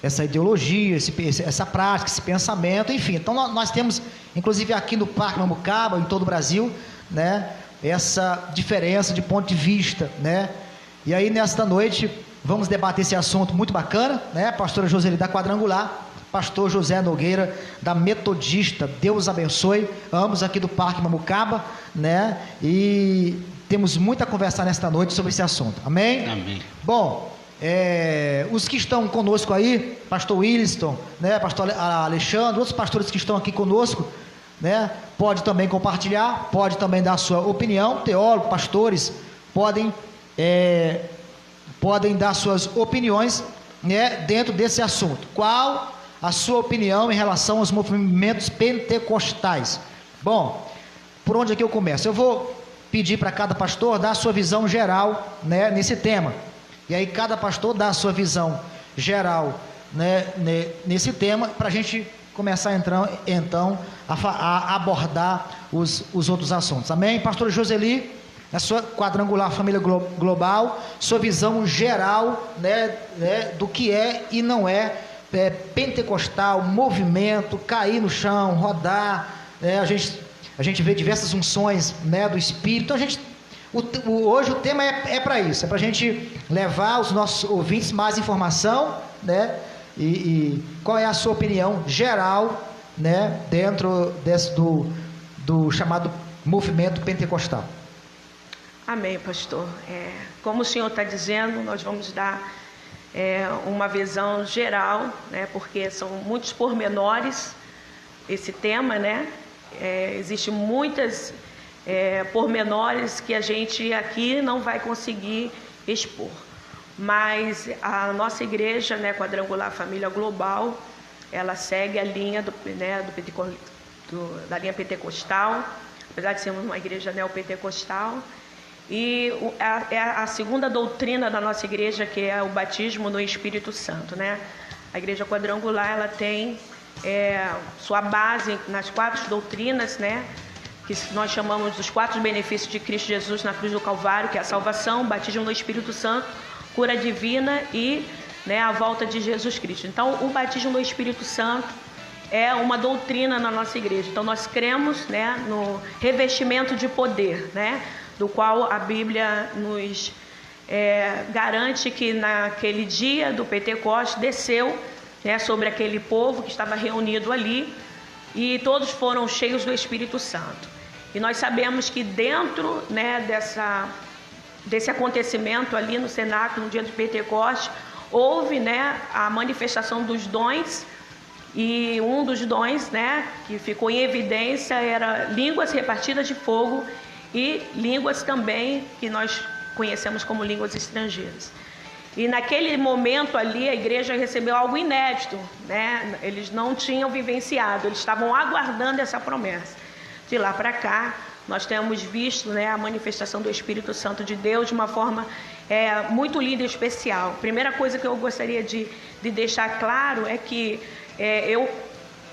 essa ideologia, essa prática, esse pensamento, enfim. Então nós temos, inclusive aqui no Parque Mamucaba, em todo o Brasil, né, essa diferença de ponto de vista, né? E aí nesta noite vamos debater esse assunto muito bacana, né? Pastora Joseli da Quadrangular, pastor José Nogueira da Metodista, Deus abençoe, ambos aqui do Parque Mamucaba, né? E temos muito a conversar nesta noite sobre esse assunto, amém? Amém. Bom, os que estão conosco aí, pastor Williston, né? Pastor Alexandre, outros pastores que estão aqui conosco, né? Pode também compartilhar, pode também dar a sua opinião, teólogos, pastores, podem dar suas opiniões, né, dentro desse assunto. Qual a sua opinião em relação aos movimentos pentecostais? Bom, por onde é que eu começo? Eu vou pedir para cada pastor dar a sua visão geral, né, nesse tema. E aí cada pastor dá a sua visão geral, né, nesse tema, para a gente começar então a abordar os outros assuntos. Amém? Pastor Joseli, a sua Quadrangular Família Global, sua visão geral, né, do que é e não é, pentecostal, movimento, cair no chão, rodar, né, a gente vê diversas unções, né, do Espírito. Hoje o tema é para isso, é para a gente levar aos nossos ouvintes mais informação, né, e qual é a sua opinião geral, né, dentro do chamado movimento pentecostal. Amém, pastor. Como o senhor está dizendo, nós vamos dar uma visão geral, né, porque são muitos pormenores esse tema, né? Existem muitas pormenores que a gente aqui não vai conseguir expor. Mas a nossa igreja, né, Quadrangular Família Global, ela segue a linha da linha pentecostal, apesar de sermos uma igreja neopentecostal. E a segunda doutrina da nossa igreja, que é o batismo no Espírito Santo, né? A igreja Quadrangular, ela tem sua base nas 4 doutrinas, né, que nós chamamos dos 4 benefícios de Cristo Jesus na cruz do Calvário, que é a salvação, o batismo no Espírito Santo, cura divina e, né, a volta de Jesus Cristo. Então, o batismo no Espírito Santo é uma doutrina na nossa igreja. Então, nós cremos, né, no revestimento de poder, né, do qual a Bíblia nos garante que naquele dia do Pentecostes desceu, né, sobre aquele povo que estava reunido ali, e todos foram cheios do Espírito Santo. E nós sabemos que dentro, né, desse acontecimento ali no cenáculo, no dia do Pentecostes, houve, né, a manifestação dos dons, e um dos dons, né, que ficou em evidência era línguas repartidas de fogo e línguas também que nós conhecemos como línguas estrangeiras. E naquele momento ali a igreja recebeu algo inédito, né? Eles não tinham vivenciado, eles estavam aguardando essa promessa. De lá para cá, nós temos visto, né, a manifestação do Espírito Santo de Deus de uma forma muito linda e especial. Primeira coisa que eu gostaria de deixar claro é que eu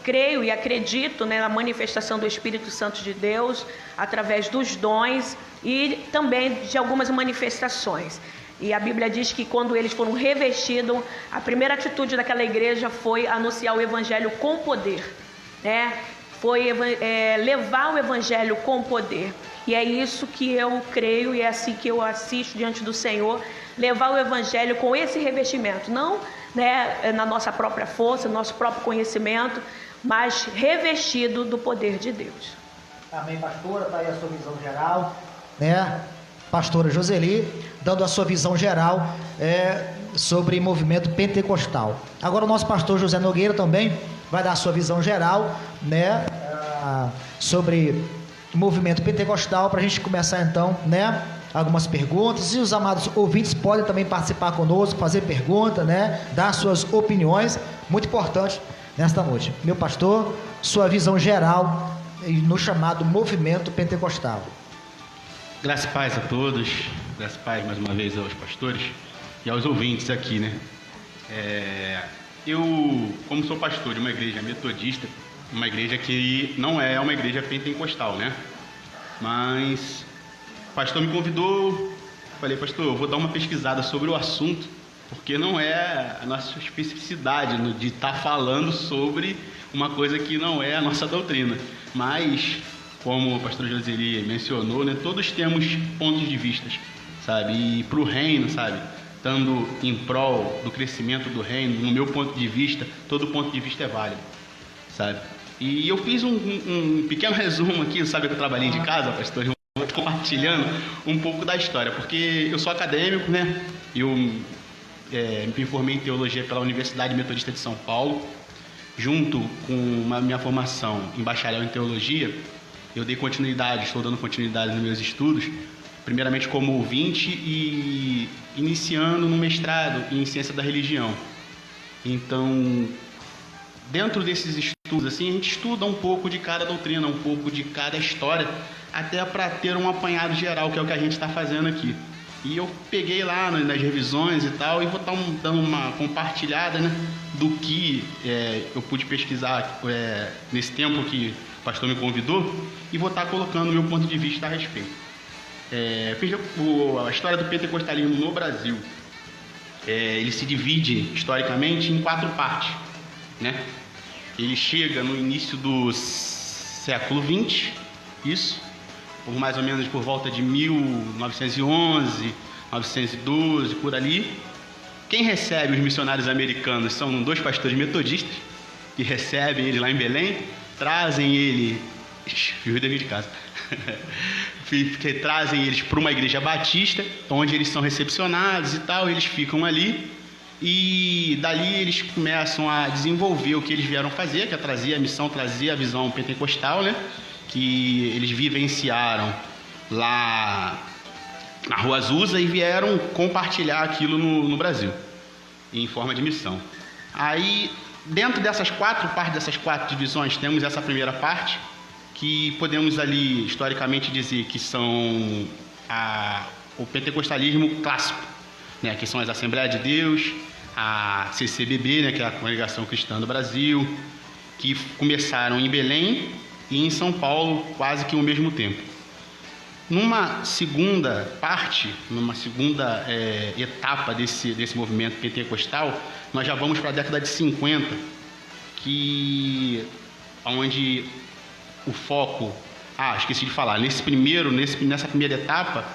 creio e acredito, né, na manifestação do Espírito Santo de Deus através dos dons e também de algumas manifestações. E a Bíblia diz que quando eles foram revestidos, a primeira atitude daquela igreja foi anunciar o Evangelho com poder, né? Foi levar o Evangelho com poder. E é isso que eu creio e é assim que eu assisto diante do Senhor, levar o Evangelho com esse revestimento, não, né, na nossa própria força, no nosso próprio conhecimento, mas revestido do poder de Deus. Amém, pastora, está aí a sua visão geral, né? Pastora Joseli, dando a sua visão geral sobre movimento pentecostal. Agora o nosso pastor José Nogueira também vai dar a sua visão geral, né, sobre movimento pentecostal, para a gente começar então, né, algumas perguntas, e os amados ouvintes podem também participar conosco, fazer pergunta, né, dar suas opiniões, muito importante nesta noite. Meu pastor, sua visão geral no chamado movimento pentecostal. Graças e paz a todos, graças e paz mais uma vez aos pastores e aos ouvintes aqui, né? Eu, como sou pastor de uma igreja metodista, uma igreja que não é uma igreja pentecostal, né? Mas o pastor me convidou, falei, pastor, eu vou dar uma pesquisada sobre o assunto porque não é a nossa especificidade de estar falando sobre uma coisa que não é a nossa doutrina. Mas, como o pastor Joseli mencionou, né, todos temos pontos de vista, sabe? E para o reino, sabe? Estando em prol do crescimento do reino, no meu ponto de vista, todo ponto de vista é válido, sabe? E eu fiz um pequeno resumo aqui, sabe que eu trabalhei de casa, pastor, compartilhando um pouco da história, porque eu sou acadêmico, né? Eu me formei em teologia pela Universidade Metodista de São Paulo. Junto com a minha formação em bacharel em teologia, eu estou dando continuidade nos meus estudos, primeiramente como ouvinte e iniciando no mestrado em ciência da religião. Então, dentro desses estudos, assim, a gente estuda um pouco de cada doutrina, um pouco de cada história, até para ter um apanhado geral, que é o que a gente está fazendo aqui. E eu peguei lá nas revisões e tal, e vou estar dando uma compartilhada, né, do que eu pude pesquisar nesse tempo que o pastor me convidou, e vou estar colocando o meu ponto de vista a respeito. A história do pentecostalismo no Brasil, ele se divide historicamente em 4 partes, né? Ele chega no início do século XX, mais ou menos por volta de 1911, 1912, por ali. Quem recebe os missionários americanos são 2 pastores metodistas, que recebem ele lá em Belém, trazem ele... Fiz o dever de casa. Que trazem eles para uma igreja batista, onde eles são recepcionados e tal, eles ficam ali, e dali eles começam a desenvolver o que eles vieram fazer, que é trazer a missão, trazer a visão pentecostal, né? Que eles vivenciaram lá na Rua Azusa e vieram compartilhar aquilo no Brasil, em forma de missão. Aí, dentro dessas 4 partes, dessas 4 divisões, temos essa primeira parte, que podemos ali, historicamente, dizer que são o pentecostalismo clássico, né? Que são as Assembleias de Deus, a CCBB, né? Que é a Congregação Cristã do Brasil, que começaram em Belém e em São Paulo quase que ao mesmo tempo. Numa segunda parte, numa segunda etapa desse movimento pentecostal, nós já vamos para a década de 50, onde o foco... esqueci de falar, nessa primeira etapa,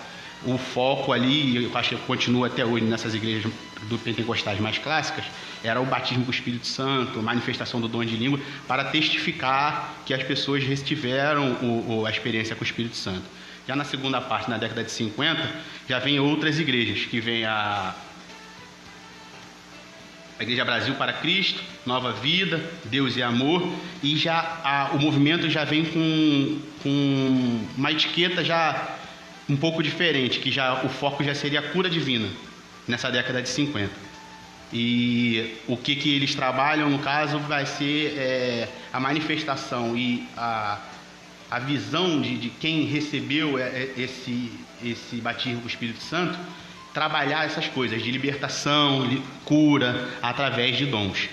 o foco ali, eu acho que continua até hoje nessas igrejas do pentecostais mais clássicas, era o batismo com o Espírito Santo, manifestação do dom de língua, para testificar que as pessoas tiveram a experiência com o Espírito Santo. Já na segunda parte, na década de 50, já vem outras igrejas, que vem a Igreja Brasil para Cristo, Nova Vida, Deus e Amor, e o movimento já vem com uma etiqueta já um pouco diferente, que o foco já seria a cura divina, nessa década de 50. E o que eles trabalham, no caso, vai ser a manifestação e a visão de quem recebeu esse batismo com o Espírito Santo, trabalhar essas coisas de libertação, cura, através de dons.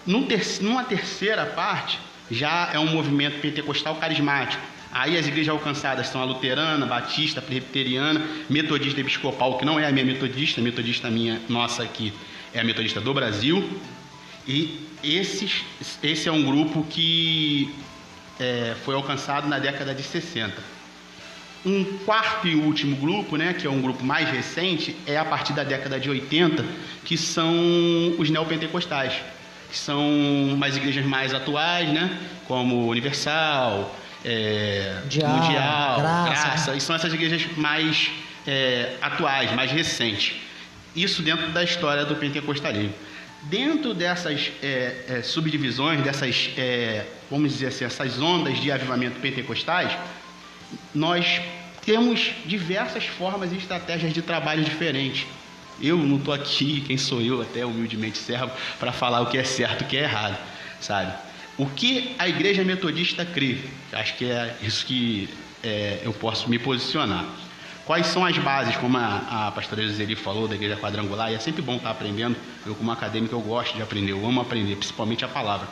Numa terceira parte, já é um movimento pentecostal carismático. Aí as igrejas alcançadas são a luterana, batista, presbiteriana, metodista episcopal, que não é a minha metodista, nossa aqui é a metodista do Brasil. E esse é um grupo que foi alcançado na década de 60. Um quarto e último grupo, né, que é um grupo mais recente, é a partir da década de 80, que são os neopentecostais, que são umas igrejas mais atuais, né, como Universal, Mundial, Graça, e são essas igrejas mais atuais, mais recentes. Isso dentro da história do pentecostalismo. Dentro dessas subdivisões, dessas, vamos dizer assim, essas ondas de avivamento pentecostais, nós temos diversas formas e estratégias de trabalho diferentes. Eu não estou aqui, quem sou eu, até humildemente servo, para falar o que é certo e o que é errado, sabe? O que a igreja metodista crê, acho que é isso que eu posso me posicionar. Quais são as bases, como a pastora Joseli falou, da igreja quadrangular, e é sempre bom estar aprendendo. Eu, como acadêmico, eu gosto de aprender, eu amo aprender, principalmente a palavra.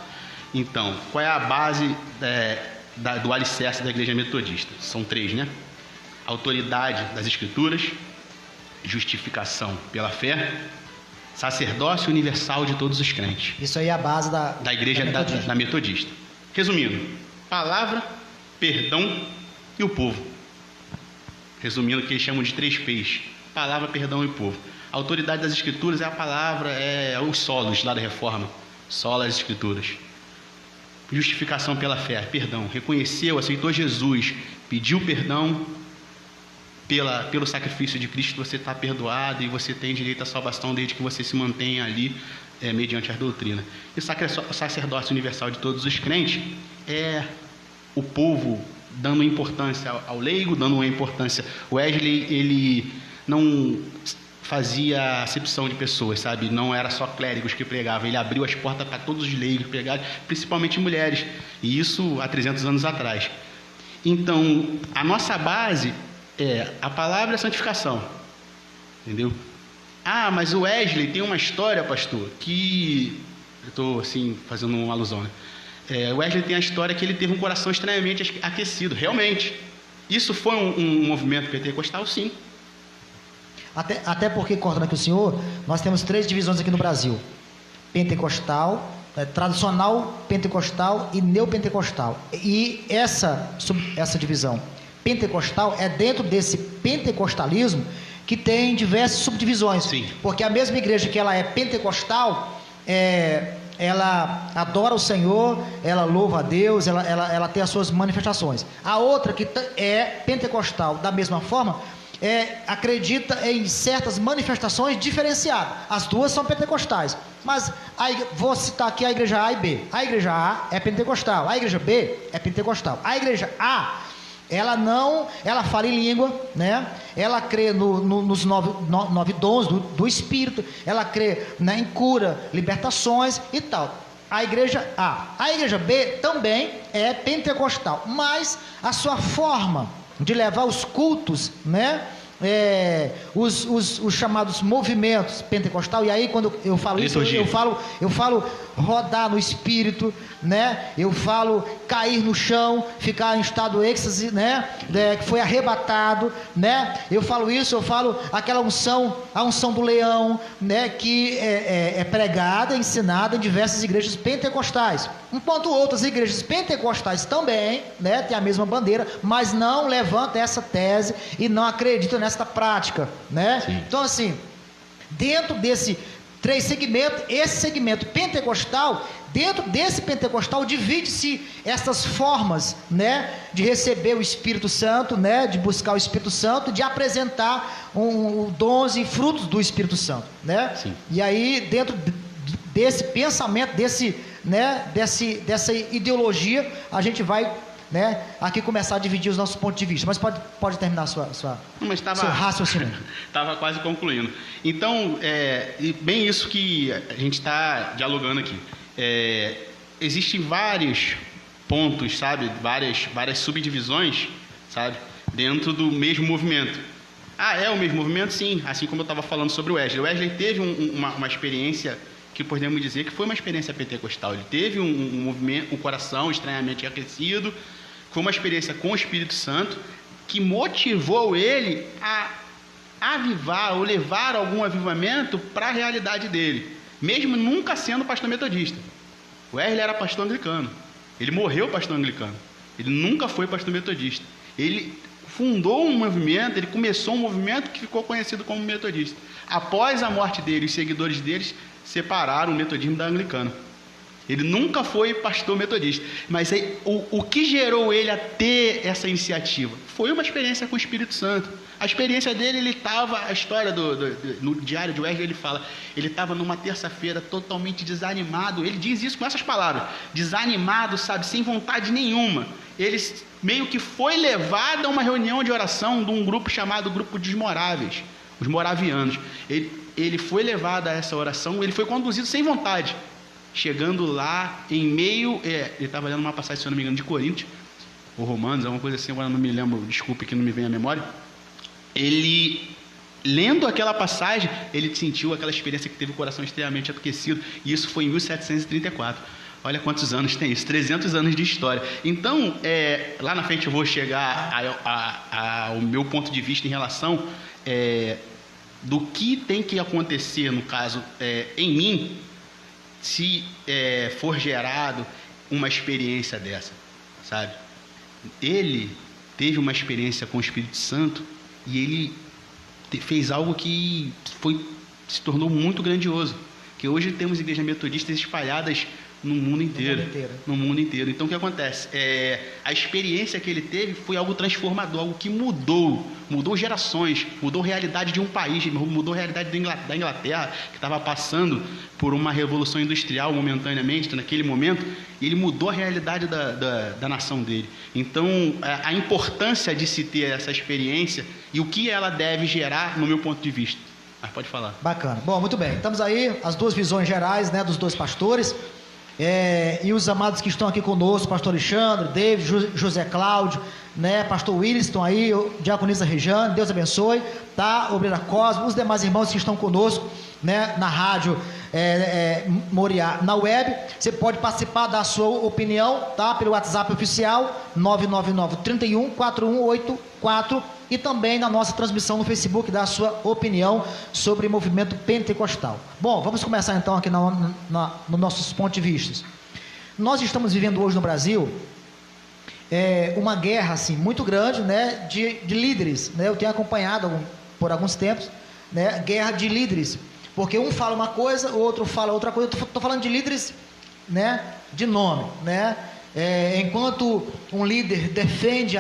Então, qual é a base do alicerce da igreja metodista? São 3, né? Autoridade das escrituras, justificação pela fé, sacerdócio universal de todos os crentes. Isso aí é a base da igreja da metodista. Resumindo, palavra, perdão e o povo. Resumindo, o que eles chamam de 3 P's: palavra, perdão e povo. A autoridade das escrituras é a palavra, é os solos lá da reforma. Sola as escrituras. Justificação pela fé, perdão. Reconheceu, aceitou Jesus, pediu perdão pelo sacrifício de Cristo, você está perdoado e você tem direito à salvação desde que você se mantenha ali mediante a doutrina. E o sacerdócio universal de todos os crentes é o povo dando importância ao leigo, dando uma importância. Wesley, ele não fazia acepção de pessoas, sabe? Não era só clérigos que pregavam, ele abriu as portas para todos os leigos pregarem, principalmente mulheres, e isso há 300 anos atrás. Então, a nossa base é a palavra e a santificação, entendeu? Ah, mas o Wesley tem uma história, pastor, que... eu estou, assim, fazendo uma alusão, né? O Wesley tem a história que ele teve um coração estranhamente aquecido, realmente. Isso foi um movimento pentecostal, sim. Até porque, cortando aqui o senhor, nós temos 3 divisões aqui no Brasil: pentecostal, tradicional pentecostal e neopentecostal. E essa divisão pentecostal é dentro desse pentecostalismo que tem diversas subdivisões. Sim. Porque a mesma igreja que ela é pentecostal, ela adora o Senhor, ela louva a Deus, ela tem as suas manifestações. A outra que é pentecostal da mesma forma, acredita em certas manifestações diferenciadas. As duas são pentecostais, mas vou citar aqui a igreja A e B. A igreja A é pentecostal, a igreja B é pentecostal. A igreja A, ela fala em língua, né? Ela crê nos 9 dons do Espírito, ela crê, né, em cura, libertações e tal. A igreja A. A igreja B também é pentecostal, mas a sua forma de levar os cultos, né? Os chamados movimentos pentecostal, e aí quando eu falo liturgia. isso, eu falo rodar no espírito, né? Eu falo cair no chão, ficar em estado de êxtase, né? Que foi arrebatado, né? Eu falo isso, eu falo aquela unção, a unção do leão, né? Que é pregada, ensinada em diversas igrejas pentecostais, enquanto outras igrejas pentecostais também, né? Tem a mesma bandeira, mas não levanta essa tese e não acredita nessa prática, né? Sim. Então, assim, dentro desse 3 segmentos, esse segmento pentecostal, dentro desse pentecostal divide-se essas formas, né, de receber o Espírito Santo, né, de buscar o Espírito Santo, de apresentar dons e frutos do Espírito Santo, né? Sim. E aí, dentro desse pensamento, dessa ideologia, a gente vai, né, aqui começar a dividir os nossos pontos de vista. Mas pode terminar seu raciocínio. Estava quase concluindo. Então, bem isso que a gente está dialogando aqui. Existem vários pontos, sabe? Várias subdivisões, sabe? Dentro do mesmo movimento. Ah, é o mesmo movimento? Sim. Assim como eu estava falando sobre o Wesley. O Wesley teve uma experiência que podemos dizer que foi uma experiência pentecostal. Ele teve um movimento, um coração estranhamente aquecido. Foi uma experiência com o Espírito Santo que motivou ele a avivar ou levar algum avivamento para a realidade dele, mesmo nunca sendo pastor metodista. O Wesley era pastor anglicano. Ele morreu pastor anglicano. Ele nunca foi pastor metodista. Ele fundou um movimento, ele começou um movimento que ficou conhecido como metodista. Após a morte dele, os seguidores deles separaram o metodismo da anglicana. Ele nunca foi pastor metodista, mas aí, o que gerou ele a ter essa iniciativa foi uma experiência com o Espírito Santo. A experiência dele, ele estava, a história no diário de Wesley, ele fala, ele estava numa terça-feira totalmente desanimado, ele diz isso com essas palavras, desanimado, sabe, sem vontade nenhuma. Ele meio que foi levado a uma reunião de oração de um grupo chamado Grupo dos Moráveis, os moravianos. Ele foi levado a essa oração, ele foi conduzido sem vontade. Chegando lá, em meio... ele estava lendo uma passagem, se eu não me engano, de Coríntios, ou Romanos, alguma coisa assim, agora não me lembro, desculpe que não me vem à memória. Ele, lendo aquela passagem, ele sentiu aquela experiência que teve o coração extremamente aquecido, e isso foi em 1734. Olha quantos anos tem isso, 300 anos de história. Então, lá na frente eu vou chegar ao meu ponto de vista em relação do que tem que acontecer, no caso, em mim, se for gerado uma experiência dessa, sabe? Ele teve uma experiência com o Espírito Santo e ele fez algo que se tornou muito grandioso, que hoje temos igrejas metodistas espalhadas no mundo inteiro. No mundo inteiro. Então, o que acontece? A experiência que ele teve foi algo transformador, algo que mudou gerações, mudou a realidade de um país, mudou a realidade da Inglaterra, que estava passando por uma revolução industrial momentaneamente, naquele momento, e ele mudou a realidade da nação dele. Então, a importância de se ter essa experiência e o que ela deve gerar, no meu ponto de vista. Mas pode falar. Bacana. Bom, muito bem. Estamos aí, as duas visões gerais, né, dos dois pastores. E os amados que estão aqui conosco, pastor Alexandre, David, José Cláudio, né, pastor Willis, estão aí, diaconisa Rejane, Deus abençoe, tá? Obreira Cosmo, os demais irmãos que estão conosco, né, na rádio Moriá, na web. Você pode participar da sua opinião, tá? Pelo WhatsApp oficial 999-31-4184 e também na nossa transmissão no Facebook, da sua opinião sobre o movimento pentecostal. Bom, vamos começar então aqui nos nossos pontos de vista. Nós estamos vivendo hoje no Brasil uma guerra assim, muito grande, né, de líderes, né? Eu tenho acompanhado por alguns tempos, né, guerra de líderes, porque um fala uma coisa, o outro fala outra coisa. Eu estou falando de líderes, né, de nome, né? Enquanto um líder defende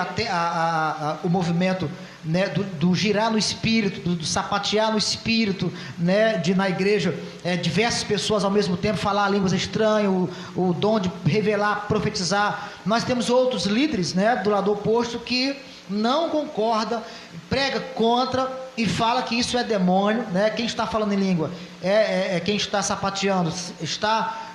o movimento, né, do girar no espírito, do sapatear no espírito, né, na igreja, diversas pessoas ao mesmo tempo falar línguas estranhas, o dom de revelar, profetizar. Nós temos outros líderes, né, do lado oposto, que não concorda, prega contra e fala que isso é demônio, né? Quem está falando em língua quem está sapateando, está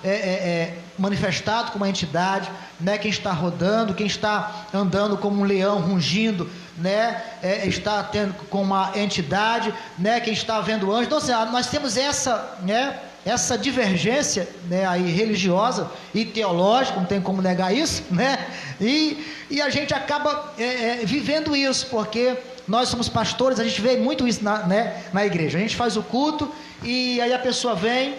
manifestado como uma entidade, né? Quem está rodando, quem está andando como um leão rugindo, né? Está tendo com uma entidade, né? Quem está vendo anjo. Então, assim, nós temos essa, né, essa divergência, né, aí religiosa e teológica, não tem como negar isso, né? E a gente acaba vivendo isso, porque nós somos pastores, a gente vê muito isso na igreja. A gente faz o culto e aí a pessoa vem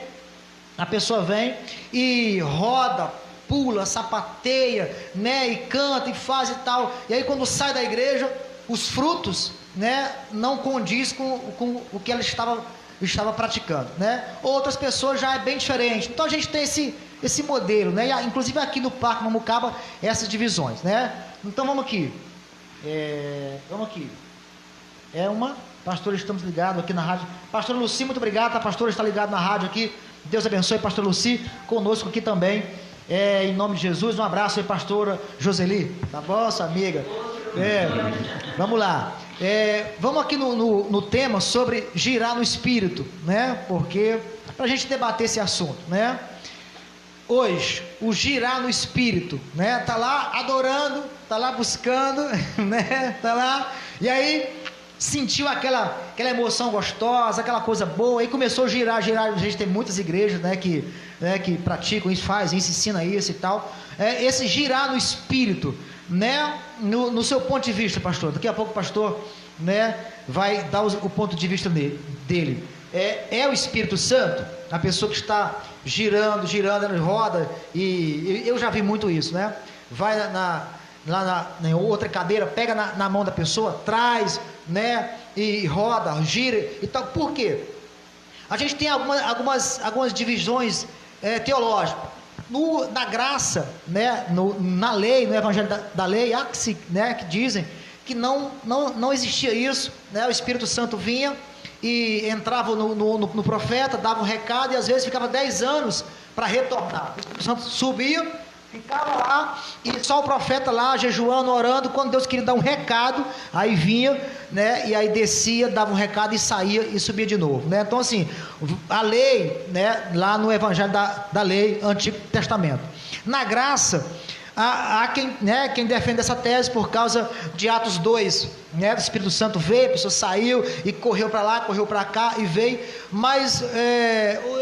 e roda, pula, sapateia, né, e canta e faz e tal. E aí quando sai da igreja, os frutos, né, não condiz com o que ela estava praticando, né? Outras pessoas já é bem diferente. Então a gente tem esse modelo, né? E, inclusive aqui no Parque Mamucaba, essas divisões, né? Então vamos aqui. Pastor, estamos ligados aqui na rádio. Pastor Luci, muito obrigado, tá? Pastor, está ligado na rádio aqui. Deus abençoe, pastor Luci, conosco aqui também. Em nome de Jesus, um abraço aí, pastora Joseli. Tá bom, sua amiga? Vamos lá. Vamos aqui no tema sobre girar no espírito, né? Porque para a gente debater esse assunto, né? Hoje, o girar no espírito, né? Tá lá adorando, tá lá buscando, né? Tá lá, e aí sentiu aquela emoção gostosa, aquela coisa boa, aí começou a girar. A gente tem muitas igrejas, né, que praticam isso, fazem isso, ensina isso e tal. Esse girar no espírito, né? No seu ponto de vista, pastor, daqui a pouco o pastor, né, vai dar o ponto de vista dele. É o Espírito Santo, a pessoa que está girando, ela roda, e eu já vi muito isso, né? Vai na outra cadeira, pega na mão da pessoa, traz, né? E roda, gira e tal. Por quê? A gente tem algumas divisões teológicas. Na graça, né? Na lei, no evangelho da lei, há que dizem que não existia isso, né? O Espírito Santo vinha e entrava no profeta, dava um recado, e às vezes ficava 10 anos para retornar. O Espírito Santo subia, ficava lá, e só o profeta lá jejuando, orando. Quando Deus queria dar um recado, aí vinha, né, e aí descia, dava um recado e saía e subia de novo, né? Então, assim, a lei, né, lá no evangelho da lei, Antigo Testamento. Na graça, há quem defende essa tese por causa de Atos 2, né? O Espírito Santo veio, a pessoa saiu e correu para lá, correu para cá e veio. Mas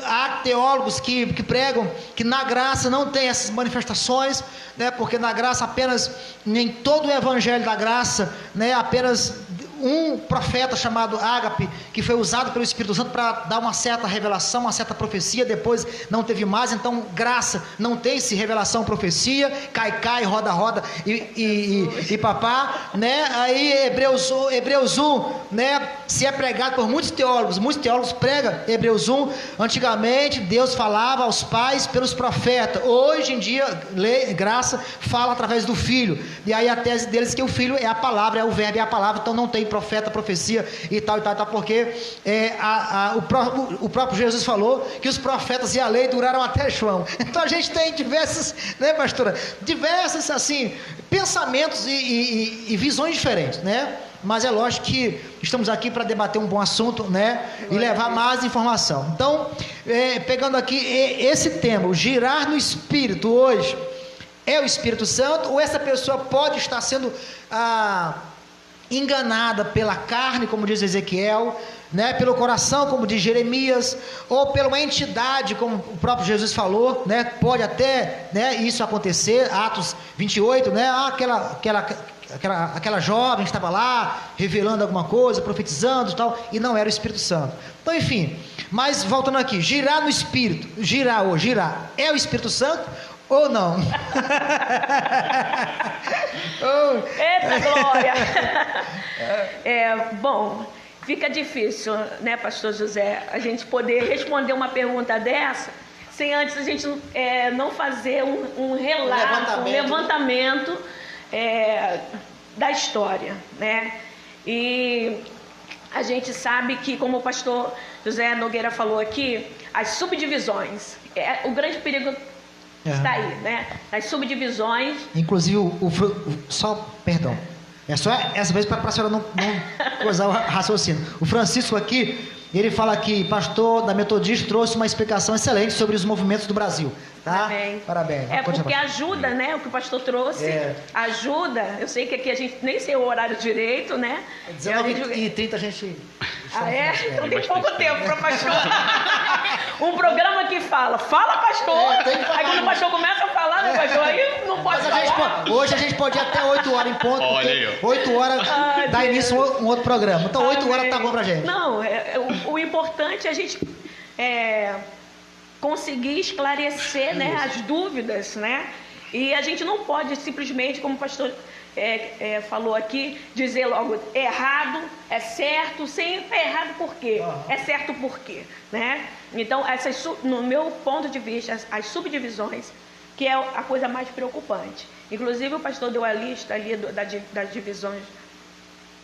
há teólogos que pregam que na graça não tem essas manifestações, né? Porque na graça apenas, em todo o evangelho da graça, né, apenas um profeta chamado Ágape, que foi usado pelo Espírito Santo para dar uma certa revelação, uma certa profecia, depois não teve mais, então graça não tem-se revelação, profecia, cai, roda e papá, né? Aí Hebreus 1, né? Se é pregado por muitos teólogos pregam Hebreus 1, antigamente Deus falava aos pais pelos profetas, hoje em dia, graça fala através do Filho, e aí a tese deles é que o Filho é a palavra, é o verbo, é a palavra, então não tem profeta, profecia e tal, porque o próprio Jesus falou que os profetas e a lei duraram até João. Então a gente tem diversos, né, pastora? Diversos, assim, pensamentos e visões diferentes, né? Mas é lógico que estamos aqui para debater um bom assunto, né? E levar mais informação. Então, pegando aqui esse tema, o girar no Espírito hoje, é o Espírito Santo, ou essa pessoa pode estar sendo enganada pela carne, como diz Ezequiel, né, pelo coração, como diz Jeremias, ou pela uma entidade, como o próprio Jesus falou, né, pode até, né, isso acontecer, Atos 28, né, aquela jovem estava lá, revelando alguma coisa, profetizando e tal, e não era o Espírito Santo. Então, enfim, mas voltando aqui, girar no Espírito, girar, é o Espírito Santo ou não? Eita glória! Bom, fica difícil, né, pastor José, a gente poder responder uma pergunta dessa, sem antes a gente não fazer um relato, um levantamento da história, né? E a gente sabe que, como o pastor José Nogueira falou aqui, as subdivisões, o grande perigo está aí, né? As subdivisões. Inclusive, perdão. É só essa vez para a senhora não coisar o raciocínio. O Francisco aqui, ele fala que pastor da Metodista trouxe uma explicação excelente sobre os movimentos do Brasil. Tá? Parabéns. Porque ajuda, né? O que o pastor trouxe ajuda. Eu sei que aqui a gente nem sei o horário direito, né? 19h30 a gente. Então tem pouco tempo para pastor. Um programa que fala, pastor. Aí quando o pastor começa a falar, né, pastor? Aí não pode falar. Hoje a gente pode ir até 8 horas em ponto. Olha aí, 8 horas dá início a um outro programa. Então 8 horas tá bom pra gente. Não, o importante é a gente conseguir esclarecer, né, as dúvidas, né? E a gente não pode simplesmente, como o pastor falou aqui, dizer logo errado, é certo, sem errado por quê? É certo por quê? Né? Então, no meu ponto de vista, as subdivisões, que é a coisa mais preocupante. Inclusive, o pastor deu a lista ali das divisões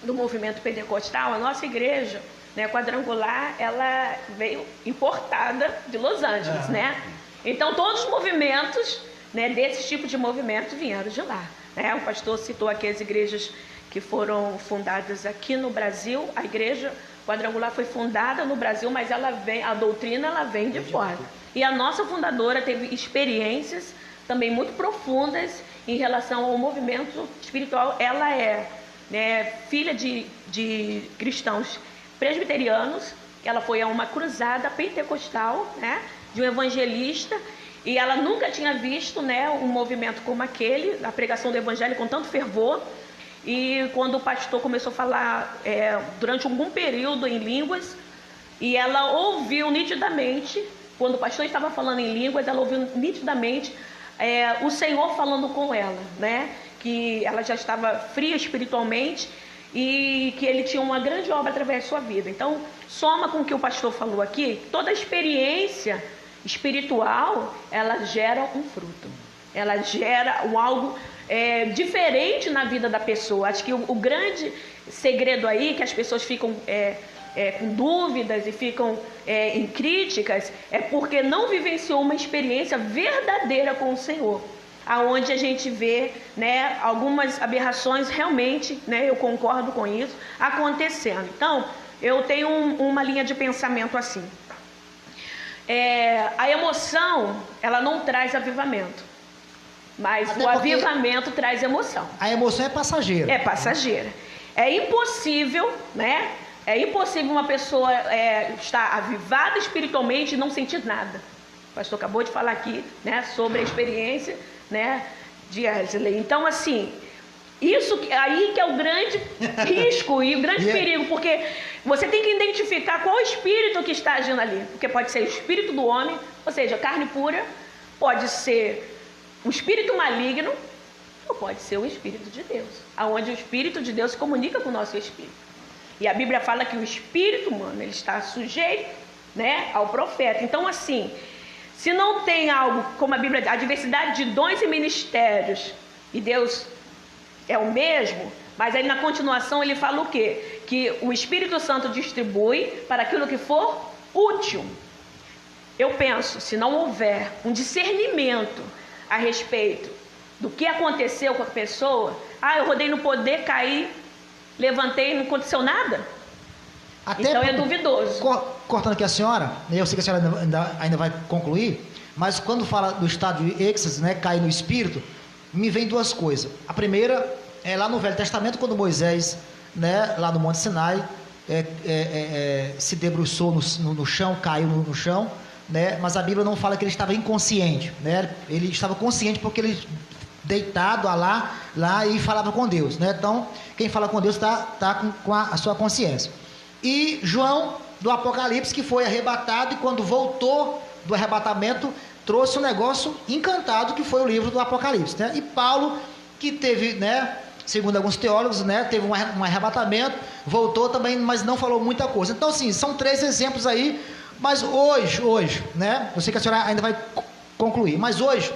do movimento pentecostal. A nossa igreja, né, quadrangular, ela veio importada de Los Angeles, né? Então, todos os movimentos, né, desse tipo de movimento vieram de lá. Né? O pastor citou aqui as igrejas que foram fundadas aqui no Brasil. A igreja quadrangular foi fundada no Brasil, mas a doutrina ela vem de fora. E a nossa fundadora teve experiências também muito profundas em relação ao movimento espiritual. Ela é, né, filha de cristãos presbiterianos. Ela foi a uma cruzada pentecostal, né, de um evangelista. E ela nunca tinha visto, né, um movimento como aquele, a pregação do evangelho com tanto fervor. E quando o pastor começou a falar durante algum período em línguas, e ela ouviu nitidamente, quando o pastor estava falando em línguas, ela ouviu nitidamente o Senhor falando com ela, né? Que ela já estava fria espiritualmente e que ele tinha uma grande obra através da sua vida. Então, soma com o que o pastor falou aqui, toda a experiência espiritual, ela gera um fruto, ela gera algo diferente na vida da pessoa. Acho que o grande segredo aí, que as pessoas ficam com dúvidas e ficam em críticas, é porque não vivenciou uma experiência verdadeira com o Senhor, aonde a gente vê, né, algumas aberrações realmente, né, eu concordo com isso, acontecendo. Então, eu tenho uma linha de pensamento assim. A emoção, ela não traz avivamento, mas o avivamento traz emoção. A emoção é passageira. É passageira. É impossível, né? É impossível uma pessoa estar avivada espiritualmente e não sentir nada. O pastor acabou de falar aqui, né, sobre a experiência, né, de Wesley. Então, assim, Isso aí que é o grande risco e o grande perigo, porque você tem que identificar qual espírito que está agindo ali, porque pode ser o espírito do homem, ou seja, carne pura, pode ser o espírito maligno, ou pode ser o espírito de Deus, aonde o espírito de Deus se comunica com o nosso espírito. E a Bíblia fala que o espírito humano, ele está sujeito, né, ao profeta. Então, assim, se não tem algo, como a Bíblia diz, a diversidade de dons e ministérios, e Deus é o mesmo, mas aí na continuação ele fala o quê? Que o Espírito Santo distribui para aquilo que for útil. Eu penso, se não houver um discernimento a respeito do que aconteceu com a pessoa, eu rodei no poder, caí, levantei e não aconteceu nada. Até então é duvidoso. Cortando aqui a senhora, eu sei que a senhora ainda vai concluir, mas quando fala do estado de êxtase, né, cair no espírito, me vem duas coisas. A primeira é lá no Velho Testamento, quando Moisés, né, lá no Monte Sinai, se debruçou no chão, caiu no chão, né, mas a Bíblia não fala que ele estava inconsciente, né, ele estava consciente porque ele deitado lá e falava com Deus, né? Então quem fala com Deus está com a sua consciência. E João do Apocalipse, que foi arrebatado, e quando voltou do arrebatamento trouxe um negócio encantado, que foi o livro do Apocalipse, né? E Paulo, que teve, né, segundo alguns teólogos, né, teve um arrebatamento, voltou também, mas não falou muita coisa. Então, assim, são 3 exemplos aí, mas hoje, né, eu sei que a senhora ainda vai concluir, mas hoje,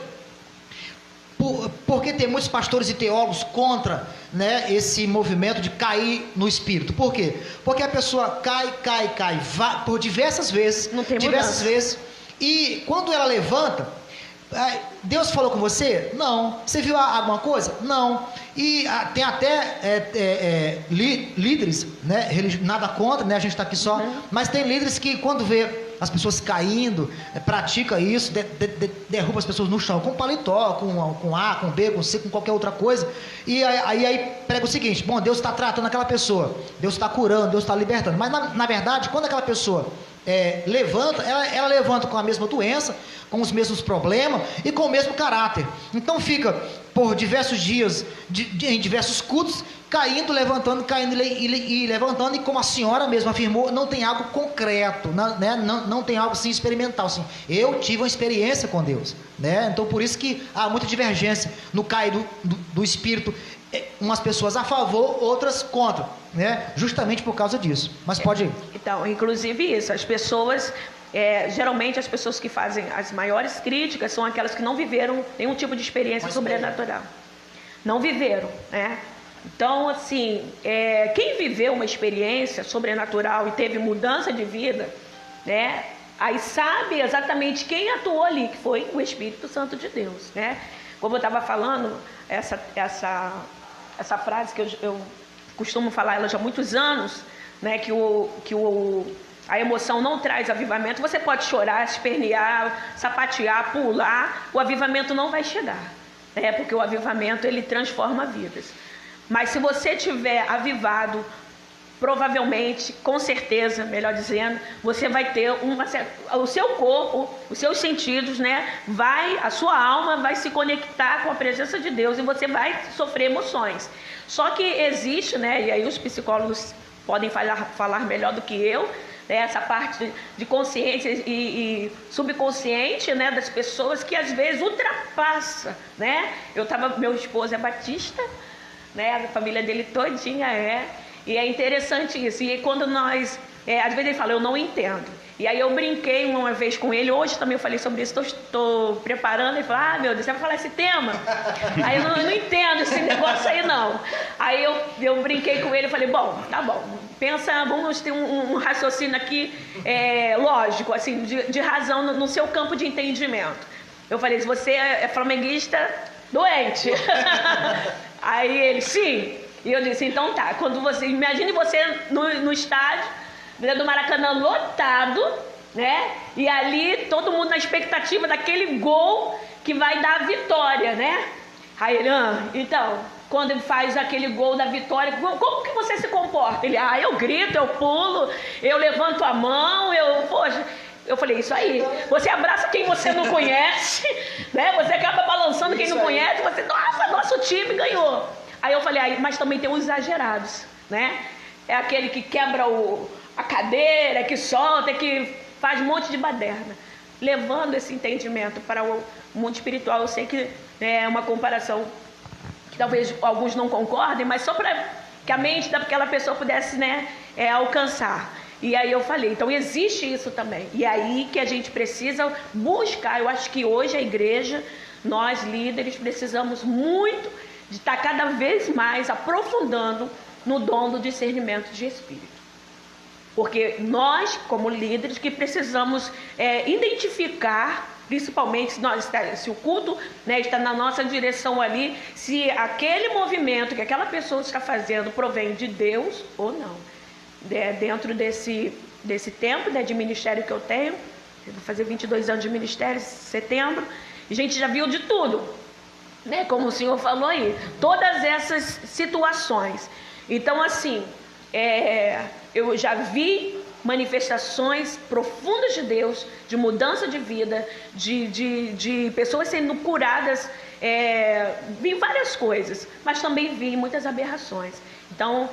porque tem muitos pastores e teólogos contra, né, esse movimento de cair no espírito. Por quê? Porque a pessoa cai, por diversas vezes, e quando ela levanta, Deus falou com você? Não. Você viu alguma coisa? Não. E tem até líderes, né, nada contra, né, a gente está aqui só, mas tem líderes que quando vê as pessoas caindo, pratica isso, derruba as pessoas no chão, com paletó, com A, com B, com C, com qualquer outra coisa, e aí prega o seguinte: bom, Deus está tratando aquela pessoa, Deus está curando, Deus está libertando, mas na verdade, quando aquela pessoa levanta, ela levanta com a mesma doença, com os mesmos problemas e com o mesmo caráter. Então fica por diversos dias, em diversos cultos, caindo, levantando, caindo e levantando, e como a senhora mesmo afirmou, não tem algo concreto, né? não tem algo assim experimental. Assim, eu tive uma experiência com Deus, né? Então por isso que há muita divergência no cair do espírito, umas pessoas a favor, outras contra, né? Justamente por causa disso. Mas pode ir. Então, inclusive isso, as pessoas, geralmente as pessoas que fazem as maiores críticas são aquelas que não viveram nenhum tipo de experiência sobrenatural. Não viveram, né? Então, assim, quem viveu uma experiência sobrenatural e teve mudança de vida, né? Aí sabe exatamente quem atuou ali, que foi o Espírito Santo de Deus, né? Como eu estava falando, essa frase que eu costumo falar ela já há muitos anos, né? A emoção não traz avivamento. Você pode chorar, espernear, sapatear, pular, o avivamento não vai chegar, porque o avivamento ele transforma vidas. Mas se você tiver avivado, provavelmente, com certeza, melhor dizendo, você vai ter o seu corpo, os seus sentidos, né? A sua alma vai se conectar com a presença de Deus e você vai sofrer emoções. Só que existe, né? E aí os psicólogos podem falar melhor do que eu, né? Essa parte de consciência e subconsciente, né? Das pessoas que às vezes ultrapassa, né? Meu esposo é batista, né? A família dele todinha e é interessante isso. E quando nós, às vezes ele fala, eu não entendo. E aí eu brinquei uma vez com ele, hoje também eu falei sobre isso, estou preparando, ele falou, meu Deus, você vai falar esse tema? Aí eu não entendo esse negócio aí não. Aí eu brinquei com ele e falei, bom, tá bom, pensa, vamos ter um raciocínio aqui lógico, assim, de razão no seu campo de entendimento. Eu falei, se você é flamenguista, doente. Aí ele, sim. E eu disse, então tá, imagine você no estádio do Maracanã lotado, né? E ali todo mundo na expectativa daquele gol que vai dar a vitória, né? Aí ele, então, quando ele faz aquele gol da vitória, como que você se comporta? Ele, eu grito, eu pulo, eu levanto a mão, eu falei, isso aí, você abraça quem você não conhece, né? Você acaba balançando quem não conhece, nossa, nosso time ganhou. Aí eu falei, mas também tem os exagerados, né? É aquele que quebra a cadeira, que solta, que faz um monte de baderna. Levando esse entendimento para o mundo espiritual, eu sei que é uma comparação que talvez alguns não concordem, mas só para que a mente daquela pessoa pudesse, né, alcançar. E aí eu falei, então existe isso também. E aí que a gente precisa buscar. Eu acho que hoje a igreja, nós líderes, precisamos muito de estar cada vez mais aprofundando no dom do discernimento de espírito. Porque nós, como líderes, que precisamos identificar, principalmente se o culto, né, está na nossa direção ali, se aquele movimento que aquela pessoa está fazendo provém de Deus ou não. Dentro desse tempo, né, de ministério que eu tenho, eu vou fazer 22 anos de ministério em setembro, a gente já viu de tudo, né, como o senhor falou aí, todas essas situações. Então, assim, eu já vi manifestações profundas de Deus, de mudança de vida, de pessoas sendo curadas, vi várias coisas, mas também vi muitas aberrações. Então,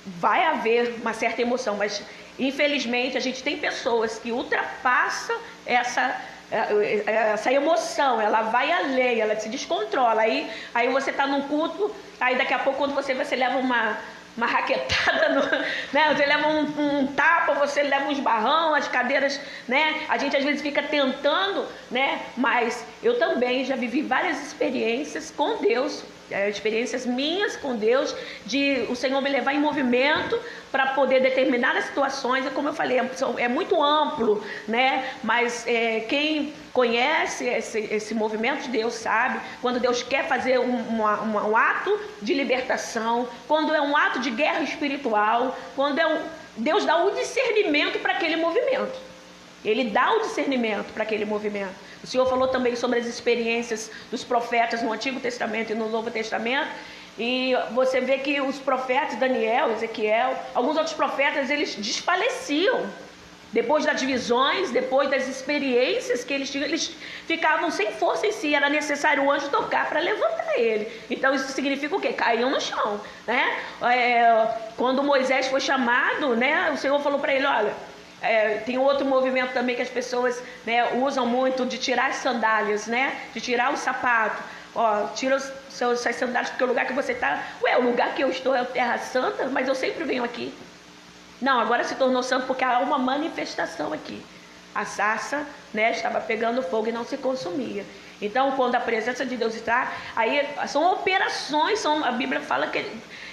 vai haver uma certa emoção, mas infelizmente a gente tem pessoas que ultrapassam essa emoção, ela vai além, ela se descontrola. Aí você está num culto, aí daqui a pouco quando você leva uma raquetada, né? Você leva um tapa, você leva um esbarrão, as cadeiras, né? A gente às vezes fica tentando, né? Mas eu também já vivi várias experiências com Deus, experiências minhas com Deus, de o Senhor me levar em movimento para poder determinadas situações. Como eu falei, é muito amplo, né? Mas quem conhece esse movimento de Deus sabe quando Deus quer fazer um ato de libertação, quando é um ato de guerra espiritual, quando Deus dá o discernimento para aquele movimento. Ele dá o discernimento para aquele movimento. O Senhor falou também sobre as experiências dos profetas no Antigo Testamento e no Novo Testamento. E você vê que os profetas, Daniel, Ezequiel, alguns outros profetas, eles desfaleciam. Depois das divisões, depois das experiências que eles tinham, eles ficavam sem força em si. Era necessário o anjo tocar para levantar ele. Então isso significa o quê? Caíam no chão, né? Quando Moisés foi chamado, né, o Senhor falou para ele, olha... tem outro movimento também que as pessoas, né, usam muito, de tirar as sandálias, né, de tirar o sapato. Tira suas sandálias porque o lugar que você está... o lugar que eu estou é Terra Santa, mas eu sempre venho aqui. Não, agora se tornou santo porque há uma manifestação aqui. A sarça, né, estava pegando fogo e não se consumia. Então, quando a presença de Deus está, aí são operações, a Bíblia fala que...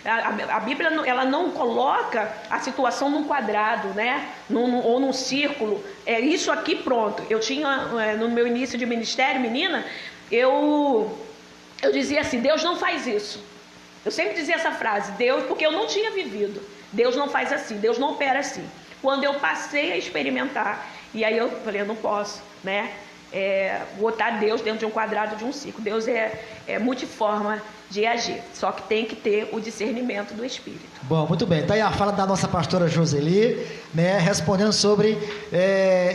A Bíblia ela não coloca a situação num quadrado, né? Ou num círculo. Isso aqui pronto. Eu tinha, no meu início de ministério, menina, eu dizia assim, Deus não faz isso. Eu sempre dizia essa frase, Deus, porque eu não tinha vivido. Deus não faz assim, Deus não opera assim. Quando eu passei a experimentar, e aí eu falei, eu não posso, né? Botar Deus dentro de um quadrado, de um círculo. Deus é multiforma de agir, só que tem que ter o discernimento do Espírito. Bom, muito bem, está aí a fala da nossa pastora Joseli, né, respondendo sobre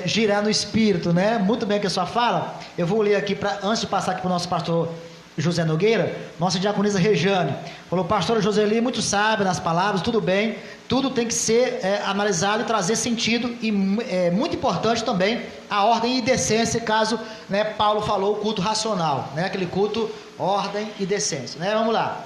girar no Espírito, né, muito bem que a sua fala. Eu vou ler aqui, antes de passar aqui para o nosso pastor José Nogueira, nossa diaconisa Rejane, falou, pastora Joseli, muito sábia nas palavras, tudo bem, tudo tem que ser analisado e trazer sentido, e é muito importante também a ordem e decência, caso, né, Paulo falou, o culto racional, né, aquele culto, ordem e decência, né, vamos lá.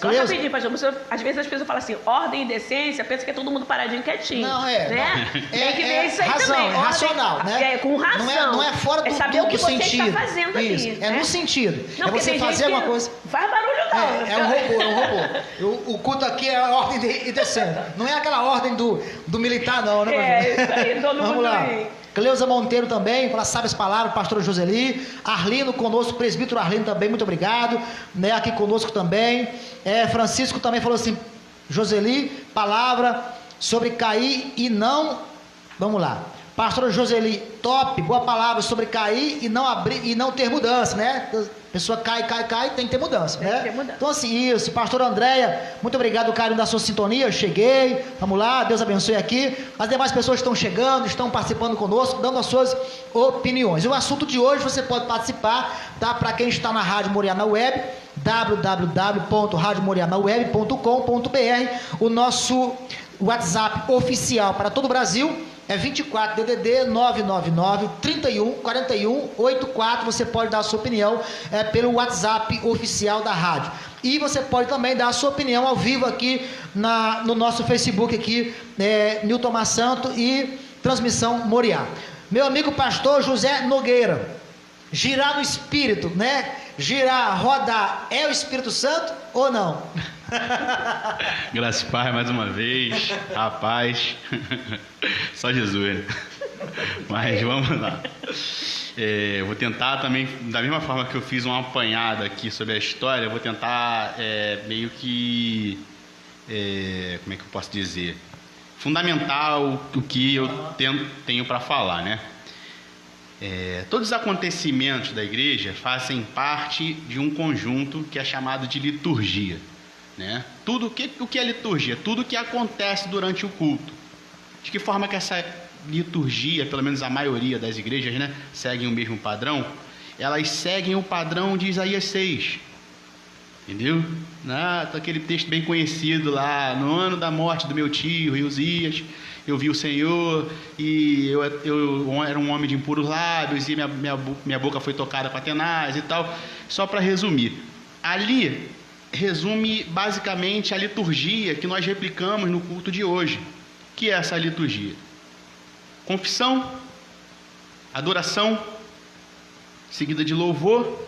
Só rapidinho, pastor, às vezes as pessoas falam assim, ordem e decência, pensa que é todo mundo paradinho, quietinho. Não, né? Tem que ver isso aí razão, também. É racional, né? Com razão. Não é fora do saber o que você sentido. Está fazendo isso, ali. É no sentido. Não, é você fazer uma coisa... Faz barulho não. É um robô. O culto aqui é a ordem e decência. Não é aquela ordem do militar, não, né? Isso aí, todo Vamos mundo lá. aí. Cleusa Monteiro também, fala sábias palavras, pastor Joseli. Arlindo conosco, presbítero Arlindo também, muito obrigado, né, aqui conosco também. Francisco também falou assim, Joseli, palavra sobre cair e não... Vamos lá. Pastor Joseli, top, boa palavra sobre cair e não abrir e não ter mudança, né? A pessoa cai, tem que ter mudança, tem né? que ter mudança. Então assim, isso. Pastor Andréia, muito obrigado, carinho da sua sintonia, eu cheguei, vamos lá, Deus abençoe aqui. As demais pessoas estão chegando, estão participando conosco, dando as suas opiniões. E o assunto de hoje você pode participar, tá? Para quem está na Rádio Moriá na web, www.radiomorianaweb.com.br. O nosso WhatsApp oficial para todo o Brasil é 24 DDD 999 31 41 84. Você pode dar a sua opinião pelo WhatsApp oficial da rádio. E você pode também dar a sua opinião ao vivo aqui no nosso Facebook aqui, Newton Massanto e Transmissão Moriá. Meu amigo pastor José Nogueira, girar no Espírito, né? Girar, rodar, é o Espírito Santo ou não? Graças a Pai, mais uma vez. Rapaz, só Jesus, né? Mas vamos lá. Eu vou tentar também, da mesma forma que eu fiz uma apanhada aqui sobre a história, eu vou tentar meio que, como é que eu posso dizer, fundamentar o que eu tenho para falar, né? Todos os acontecimentos da igreja fazem parte de um conjunto que é chamado de liturgia, né? O que é liturgia? Tudo que acontece durante o culto. De que forma que essa liturgia, pelo menos a maioria das igrejas, né, seguem o mesmo padrão? Elas seguem o padrão de Isaías 6. Entendeu? Aquele texto bem conhecido lá: no ano da morte do meu tio Uzias, eu vi o Senhor, e eu era um homem de impuros lábios, e minha boca foi tocada com Atenaz e tal. Só para resumir, ali resume basicamente a liturgia que nós replicamos no culto de hoje. Que é essa liturgia? Confissão, adoração, seguida de louvor.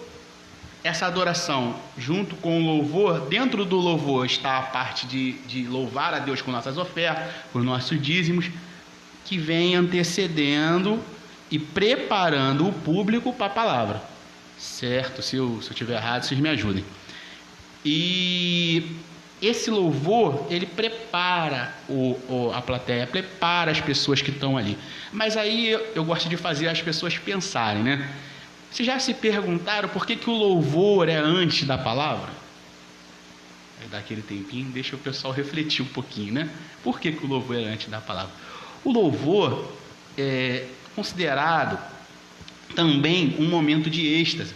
Essa adoração, junto com o louvor, dentro do louvor está a parte de louvar a Deus com nossas ofertas, com os nossos dízimos, que vem antecedendo e preparando o público para a palavra. Certo? Se eu estiver errado, vocês me ajudem. E esse louvor, ele prepara a plateia, prepara as pessoas que estão ali. Mas aí eu gosto de fazer as pessoas pensarem, né? Vocês já se perguntaram por que o louvor é antes da palavra? Aí dá aquele tempinho, deixa o pessoal refletir um pouquinho, né? Por que o louvor é antes da palavra? O louvor é considerado também um momento de êxtase,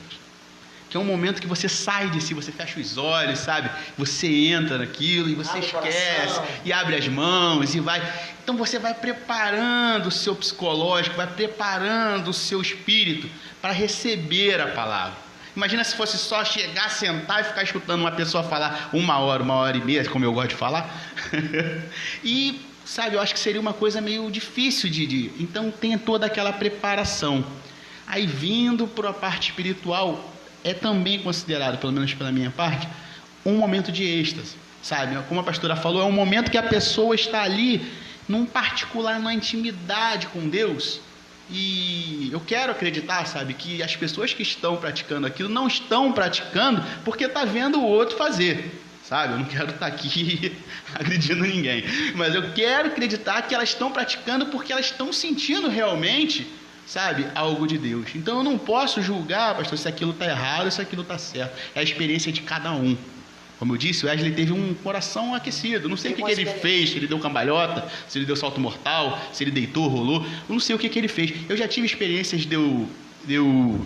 que é um momento que você sai de si, você fecha os olhos, sabe? Você entra naquilo e você esquece, e abre as mãos e vai. Então você vai preparando o seu psicológico, vai preparando o seu espírito para receber a palavra. Imagina se fosse só chegar, sentar e ficar escutando uma pessoa falar 1 hora e meia, como eu gosto de falar. E, sabe, eu acho que seria uma coisa meio difícil Então tem toda aquela preparação. Aí vindo para a parte espiritual, é também considerado, pelo menos pela minha parte, um momento de êxtase, sabe? Como a pastora falou, é um momento que a pessoa está ali, num particular, numa intimidade com Deus. E eu quero acreditar, sabe, que as pessoas que estão praticando aquilo não estão praticando porque está vendo o outro fazer, sabe? Eu não quero estar aqui agredindo ninguém, mas eu quero acreditar que elas estão praticando porque elas estão sentindo realmente, sabe, algo de Deus. Então eu não posso julgar, pastor, se aquilo está errado ou se aquilo está certo. É a experiência de cada um. Como eu disse, o Wesley teve um coração aquecido. Não sei o que ele fez, se ele deu cambalhota, se ele deu salto mortal, se ele deitou, rolou. Eu não sei o que ele fez. Eu já tive experiências de eu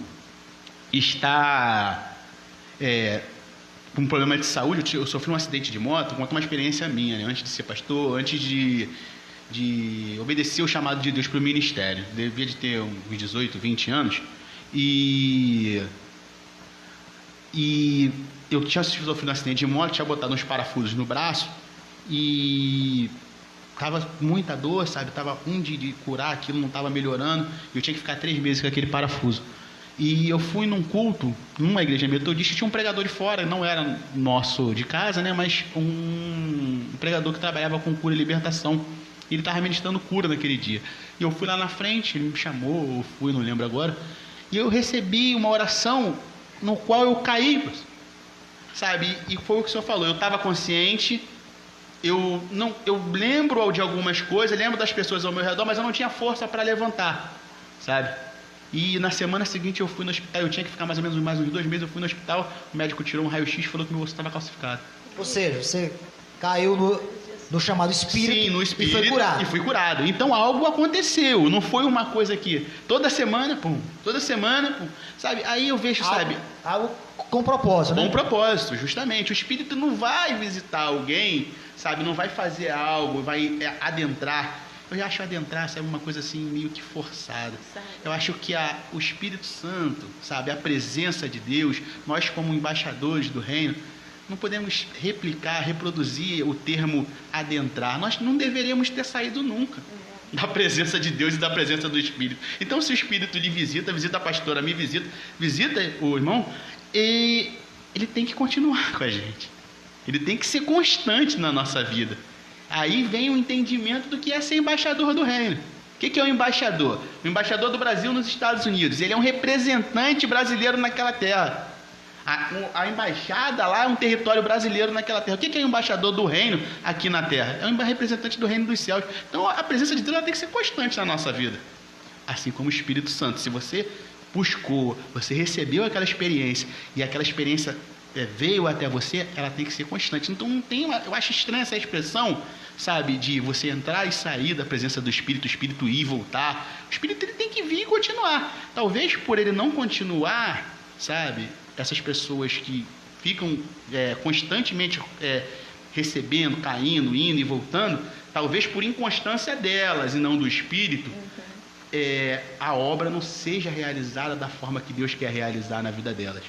estar com um problema de saúde. Eu sofri um acidente de moto, conta uma experiência minha, né? Antes de ser pastor, antes de obedecer o chamado de Deus para o ministério. Devia de ter uns 18, 20 anos. E eu tinha sofrido um acidente de moto, tinha botado uns parafusos no braço e estava muita dor, sabe? Estava ruim de curar aquilo, não estava melhorando. Eu tinha que ficar 3 meses com aquele parafuso. E eu fui num culto, numa igreja metodista, tinha um pregador de fora, não era nosso de casa, né? Mas um pregador que trabalhava com cura e libertação. Ele estava ministrando cura naquele dia. E eu fui lá na frente, ele me chamou, eu fui, não lembro agora. E eu recebi uma oração no qual eu caí, sabe? E foi o que o senhor falou. Eu estava consciente, eu lembro de algumas coisas, lembro das pessoas ao meu redor, mas eu não tinha força para levantar, sabe? E na semana seguinte eu fui no hospital, eu tinha que ficar mais ou menos mais uns 2 meses, eu fui no hospital, o médico tirou um raio-x e falou que meu osso estava calcificado. Ou seja, você caiu no... no chamado espírito, Sim, no espírito, e foi curado. e fui curado. Então algo aconteceu, não foi uma coisa que toda semana, pum, sabe? Aí eu vejo, sabe? Algo com propósito, né? Com propósito, justamente. O espírito não vai visitar alguém, sabe? Não vai fazer algo, vai adentrar. Eu já acho adentrar, sabe, uma coisa assim meio que forçada. Eu acho que o Espírito Santo, sabe, a presença de Deus, nós como embaixadores do reino, não podemos replicar, reproduzir o termo adentrar. Nós não deveríamos ter saído nunca da presença de Deus e da presença do Espírito. Então, se o Espírito lhe visita a pastora, me visita o irmão, e ele tem que continuar com a gente. Ele tem que ser constante na nossa vida. Aí vem o entendimento do que é ser embaixador do reino. O que é um embaixador? O embaixador do Brasil nos Estados Unidos. Ele é um representante brasileiro naquela terra. A embaixada lá é um território brasileiro naquela terra. O que é um embaixador do reino aqui na terra? É um representante do reino dos céus. Então a presença de Deus ela tem que ser constante na nossa vida. Assim como o Espírito Santo. Se você buscou, você recebeu aquela experiência e aquela experiência veio até você, ela tem que ser constante. Então não tem, eu acho estranha essa expressão, sabe, de você entrar e sair da presença do Espírito, o Espírito ir e voltar. O Espírito ele tem que vir e continuar. Talvez por ele não continuar, sabe, essas pessoas que ficam constantemente recebendo, caindo, indo e voltando, talvez por inconstância delas e não do Espírito, a obra não seja realizada da forma que Deus quer realizar na vida delas,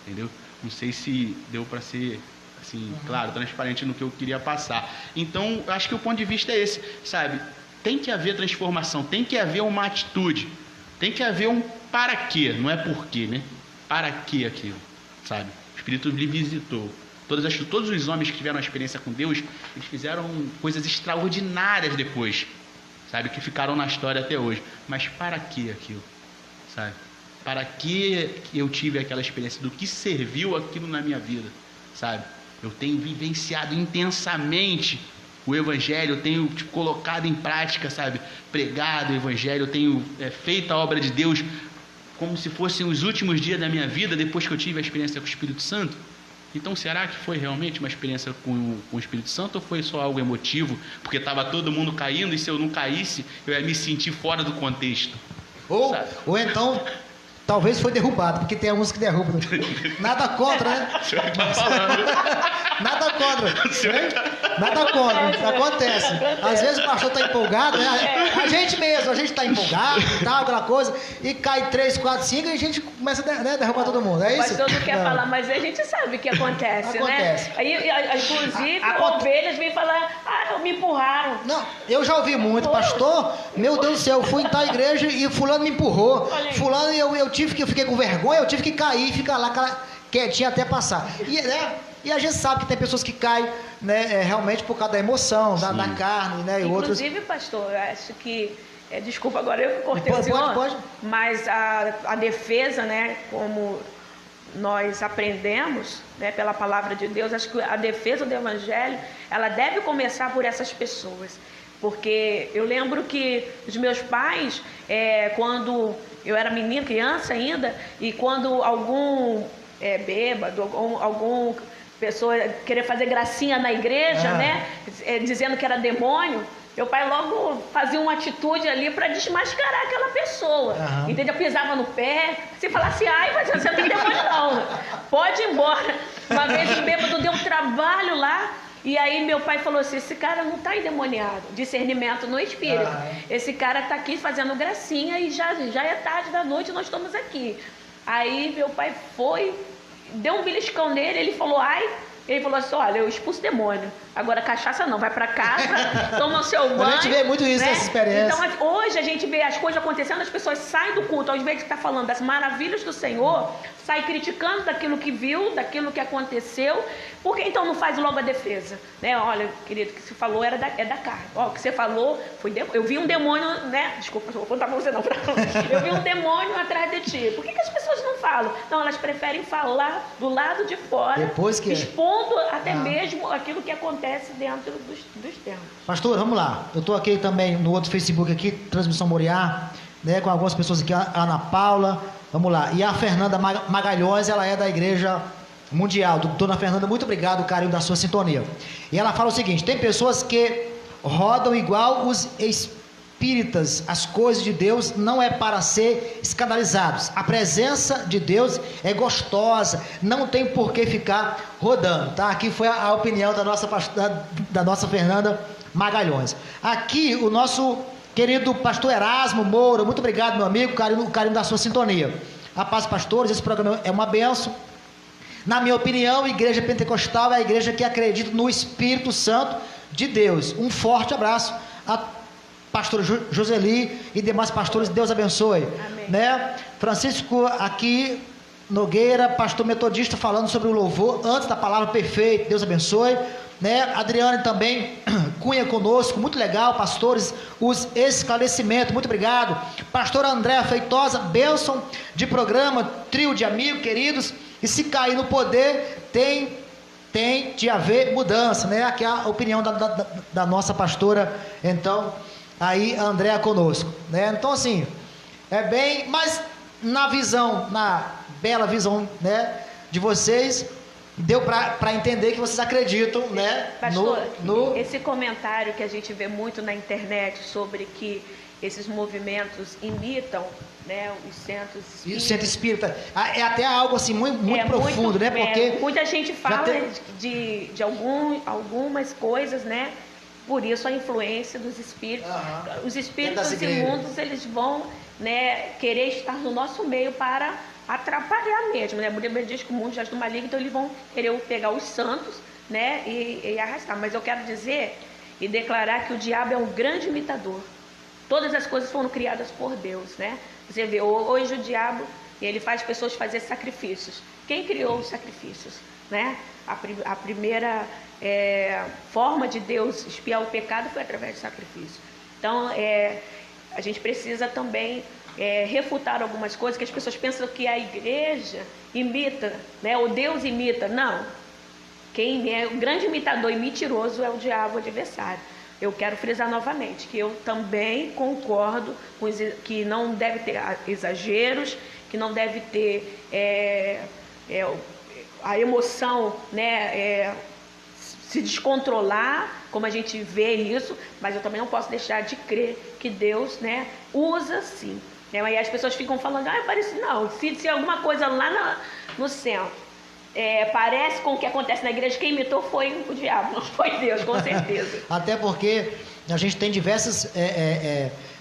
entendeu? Não sei se deu para ser, assim, claro, transparente no que eu queria passar. Então, eu acho que o ponto de vista é esse, sabe? Tem que haver transformação, tem que haver uma atitude, tem que haver um para quê, não é por quê, né? Para que aquilo, sabe? O Espírito lhe visitou. Todos os homens que tiveram uma experiência com Deus, eles fizeram coisas extraordinárias depois, sabe? Que ficaram na história até hoje. Mas para que aquilo, sabe? Para que eu tive aquela experiência? Do que serviu aquilo na minha vida, sabe? Eu tenho vivenciado intensamente o Evangelho, eu tenho colocado em prática, sabe? Pregado o Evangelho, eu tenho feito a obra de Deus como se fossem os últimos dias da minha vida, depois que eu tive a experiência com o Espírito Santo. Então, será que foi realmente uma experiência com o Espírito Santo ou foi só algo emotivo? Porque estava todo mundo caindo e se eu não caísse, eu ia me sentir fora do contexto. Ou então... Talvez foi derrubado, porque tem alguns que derrubam. Nada contra, né? O senhor está falando. Nada contra. Nada contra. Acontece. Às vezes o pastor está empolgado, né? A gente mesmo, a gente está empolgado e tal, aquela coisa, e cai 3, 4, 5 e a gente começa a derrubar todo mundo. É isso? O pastor não quer falar, mas a gente sabe o que acontece, Acontece. né? Aí, inclusive, ovelhas vêm falar, me empurraram. Não, eu já ouvi muito, pastor, meu Deus do céu, eu fui em tal igreja e fulano me empurrou. Fulano, eu fiquei com vergonha, eu tive que cair e ficar lá quietinho até passar. E a gente sabe que tem pessoas que caem, né, realmente por causa da emoção, da carne, né? Inclusive, pastor, eu acho que... desculpa, agora eu cortei o senhor. Pode. Mas a defesa, né, como nós aprendemos, né, pela palavra de Deus, acho que a defesa do Evangelho, ela deve começar por essas pessoas. Porque eu lembro que os meus pais, quando eu era menina, criança ainda, e quando algum bêbado, algum pessoa querer fazer gracinha na igreja, né, dizendo que era demônio, meu pai logo fazia uma atitude ali para desmascarar aquela pessoa. Entendeu? Pisava no pé, se falasse, mas você não tem demônio não, pode ir embora. Uma vez o bêbado deu um trabalho lá, e aí meu pai falou assim, esse cara não está endemoniado, discernimento no espírito. Esse cara está aqui fazendo gracinha e já é tarde da noite e nós estamos aqui. Aí meu pai foi, deu um beliscão nele, ele falou, ele falou assim, olha, eu expulso demônio. Agora cachaça não, vai para casa, toma o seu banho. A gente vê muito isso, né? Nessa experiência. Então hoje a gente vê as coisas acontecendo, as pessoas saem do culto, ao invés de estar falando das maravilhas do Senhor, sai criticando daquilo que viu, daquilo que aconteceu. Por que então não faz logo a defesa? Né? Olha, querido, o que você falou é da carne. O que você falou foi eu vi um demônio, né? Desculpa, não vou contar pra você não. Eu vi um demônio atrás de ti. Por que as pessoas não falam? Não, elas preferem falar do lado de fora, depois que expondo até mesmo aquilo que acontece dentro dos templos. Pastor, vamos lá. Eu estou aqui também no outro Facebook aqui, Transmissão Moriá, né, com algumas pessoas aqui, a Ana Paula, vamos lá. E a Fernanda Magalhães, ela é da igreja mundial. Dona Fernanda, muito obrigado, o carinho da sua sintonia. E ela fala o seguinte: tem pessoas que rodam igual os espíritas, as coisas de Deus não é para ser escandalizados. A presença de Deus é gostosa, não tem por que ficar rodando, tá? Aqui foi a opinião da nossa Fernanda Magalhães. Aqui o nosso querido pastor Erasmo Moura, muito obrigado, meu amigo, o carinho da sua sintonia. A paz, pastores, esse programa é uma benção. Na minha opinião, a igreja pentecostal é a igreja que acredita no Espírito Santo de Deus. Um forte abraço a pastor Joseli e demais pastores, Deus abençoe. Amém. Né? Francisco aqui Nogueira, pastor metodista, falando sobre o louvor antes da palavra perfeita, Deus abençoe. Né? Adriane também Cunha conosco, muito legal, pastores, os esclarecimentos, muito obrigado. Pastor André Feitosa, bênção de programa, trio de amigos queridos, e se cair no poder, tem de haver mudança, né? Aqui é a opinião da nossa pastora, então, aí a Andréa conosco, né? Então, assim, é bem, mas na visão, na bela visão, né, de vocês, deu para entender que vocês acreditam, né? Pastor, esse comentário que a gente vê muito na internet sobre que esses movimentos imitam, né, os centros espíritas. E o centro espírita é até algo assim muito profundo, né? Porque muita gente fala de algumas coisas, né? Por isso a influência dos espíritos. Os espíritos imundos, eles vão, né, querer estar no nosso meio para atrapalhar mesmo, né? A Bíblia diz que o mundo jaz do maligno, então eles vão querer pegar os santos, né, e arrastar. Mas eu quero dizer e declarar que o diabo é um grande imitador. Todas as coisas foram criadas por Deus, né? Você vê, hoje o diabo, ele faz pessoas fazer sacrifícios. Quem criou os sacrifícios, né? A primeira forma de Deus expiar o pecado foi através do sacrifício. Então, a gente precisa também refutar algumas coisas que as pessoas pensam que a igreja imita, né? O Deus imita. Não. Quem é o grande imitador e mentiroso é o diabo, o adversário. Eu quero frisar novamente que eu também concordo com que não deve ter exageros, que não deve ter a emoção, né, se descontrolar, como a gente vê isso, mas eu também não posso deixar de crer que Deus, né, usa sim. Né? Aí as pessoas ficam falando, parece não, se alguma coisa lá no centro parece com o que acontece na igreja, quem imitou foi o diabo, não foi Deus, com certeza. Até porque a gente tem diversas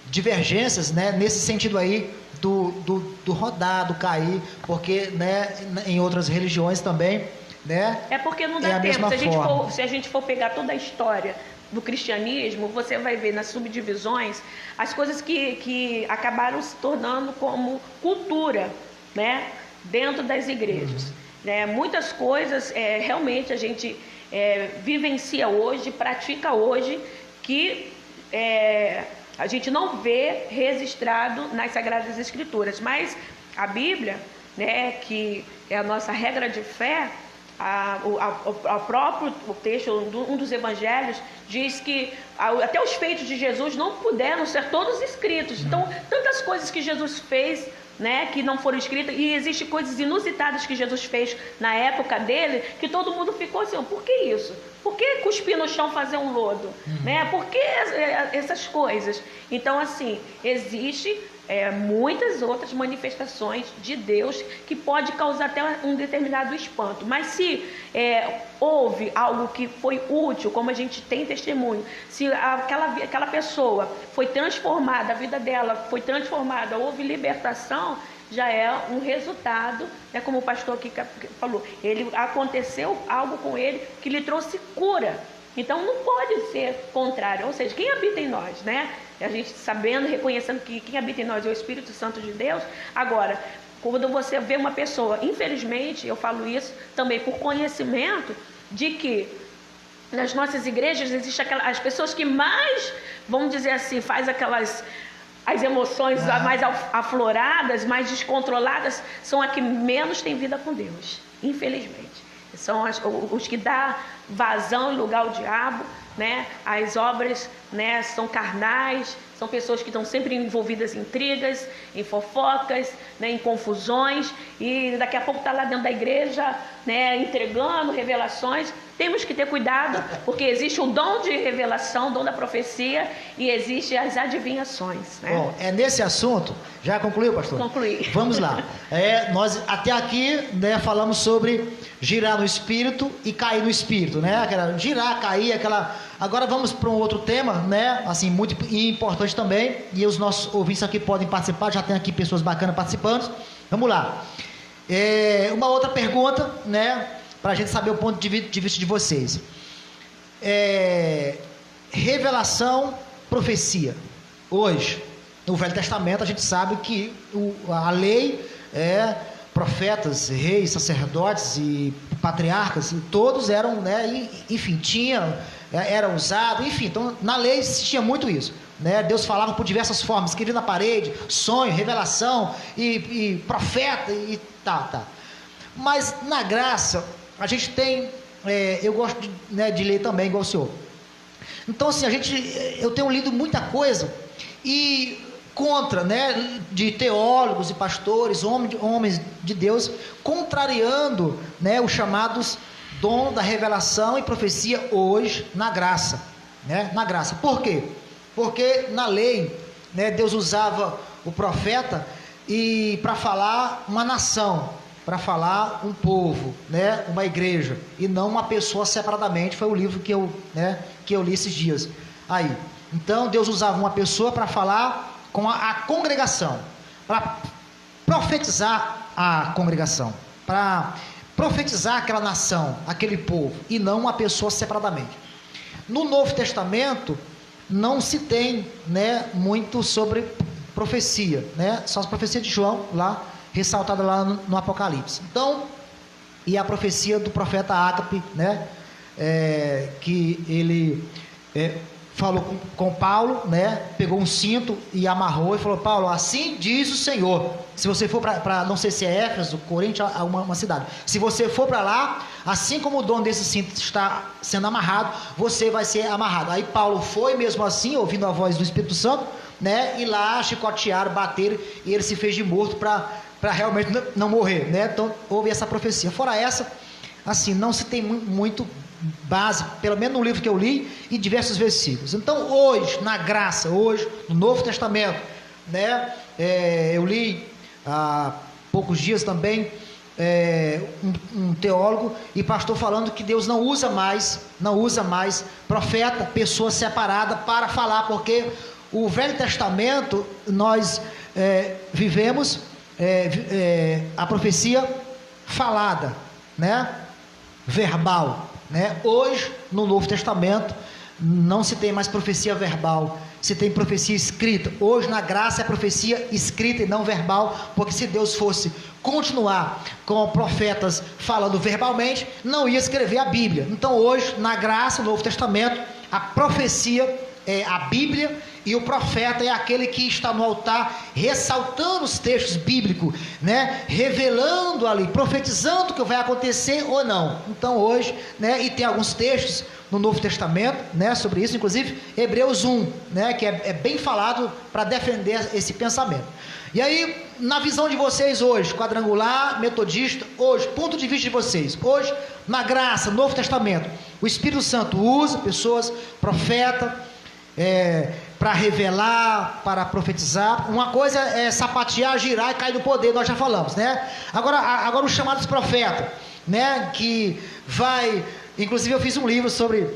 divergências, né, nesse sentido aí do rodar, do cair, porque, né, em outras religiões também, né, porque não dá tempo. Se a gente for pegar toda a história do cristianismo, você vai ver nas subdivisões as coisas que acabaram se tornando como cultura, né, dentro das igrejas. Muitas coisas realmente a gente vivencia hoje, pratica hoje, que a gente não vê registrado nas Sagradas Escrituras. Mas a Bíblia, né, que é a nossa regra de fé, o texto, um dos evangelhos, diz que até os feitos de Jesus não puderam ser todos escritos. Então, tantas coisas que Jesus fez, né, que não foram escritas, e existem coisas inusitadas que Jesus fez na época dele, que todo mundo ficou assim, por que isso? Por que cuspir no chão, fazer um lodo? Né? Por que essas coisas? Então, assim, existe muitas outras manifestações de Deus que pode causar até um determinado espanto. Mas se houve algo que foi útil, como a gente tem testemunho, se aquela pessoa foi transformada, a vida dela foi transformada, houve libertação, já é um resultado, né, como o pastor aqui falou, aconteceu algo com ele que lhe trouxe cura. Então não pode ser contrário, ou seja, quem habita em nós, né? A gente sabendo, reconhecendo que quem habita em nós é o Espírito Santo de Deus. Agora, quando você vê uma pessoa, infelizmente, eu falo isso também por conhecimento, de que nas nossas igrejas existem as pessoas que mais, vamos dizer assim, faz as emoções mais afloradas, mais descontroladas, são as que menos têm vida com Deus, infelizmente. São os que dão vazão e lugar ao diabo, né? As obras né? São carnais, são pessoas que estão sempre envolvidas em intrigas, em fofocas, né? Em confusões, e daqui a pouco está lá dentro da igreja, né? Entregando revelações. Temos que ter cuidado, porque existe o dom de revelação, o dom da profecia, e existe as adivinhações, né? Bom, nesse assunto, já concluiu, pastor? Concluí. Vamos lá. Nós até aqui, né, falamos sobre girar no espírito e cair no espírito, né? Aquela girar, cair, aquela. Agora vamos para um outro tema, né? Assim, muito importante também, e os nossos ouvintes aqui podem participar, já tem aqui pessoas bacanas participando. Vamos lá. Uma outra pergunta, né? Para a gente saber o ponto de vista de vocês. Revelação, profecia. Hoje, no Velho Testamento, a gente sabe que a lei profetas, reis, sacerdotes e patriarcas, todos eram, né, enfim, era usado, enfim, então na lei existia muito isso, né? Deus falava por diversas formas, escrevia na parede, sonho, revelação, e profeta, e tá. Mas na graça, a gente tem, eu gosto de ler também, igual o senhor. Então, assim, eu tenho lido muita coisa, e contra, né, de teólogos e pastores, homens de Deus, contrariando, né, os chamados dom da revelação e profecia hoje na graça, né, na graça. Por quê? Porque na lei, né, Deus usava o profeta e para falar uma nação, para falar um povo, né, uma igreja, e não uma pessoa separadamente. Foi o livro que eu li esses dias aí. Então Deus usava uma pessoa para falar com a congregação, para profetizar a congregação, para profetizar aquela nação, aquele povo, e não uma pessoa separadamente. No Novo Testamento não se tem, né, muito sobre profecia, né? Só a profecia de João lá, ressaltada lá no Apocalipse. Então, e a profecia do profeta Ágape, né, que ele falou com Paulo, né? Pegou um cinto e amarrou e falou: Paulo, assim diz o Senhor, se você for para, não sei se é Éfeso, Corinto, uma cidade, se você for para lá, assim como o dono desse cinto está sendo amarrado, você vai ser amarrado. Aí Paulo foi mesmo assim, ouvindo a voz do Espírito Santo, né? E lá chicotearam, bateram, e ele se fez de morto para realmente não morrer, né? Então houve essa profecia. Fora essa, assim, não se tem muito base, pelo menos no livro que eu li, e diversos versículos. Então hoje, na graça, hoje, no Novo Testamento, né, eu li há poucos dias também um teólogo e pastor falando que Deus não usa mais profeta, pessoa separada para falar, porque o Velho Testamento nós vivemos a profecia falada, né, verbal, né? Hoje, no Novo Testamento, não se tem mais profecia verbal, se tem profecia escrita. Hoje, na graça, é profecia escrita e não verbal, porque se Deus fosse continuar com profetas falando verbalmente, não ia escrever a Bíblia. Então, hoje, na graça, no Novo Testamento, a profecia é a Bíblia, e o profeta é aquele que está no altar ressaltando os textos bíblicos, né? Revelando ali, profetizando o que vai acontecer ou não. Então hoje, né? E tem alguns textos no Novo Testamento, né? Sobre isso, inclusive Hebreus 1, né? Que é bem falado para defender esse pensamento. E aí, na visão de vocês hoje, quadrangular, metodista, hoje, ponto de vista de vocês, hoje, na graça, Novo Testamento, o Espírito Santo usa pessoas, profeta, para revelar, para profetizar. Uma coisa é sapatear, girar e cair do poder, nós já falamos, né? Agora os chamados profetas, né? Que vai... Inclusive eu fiz um livro sobre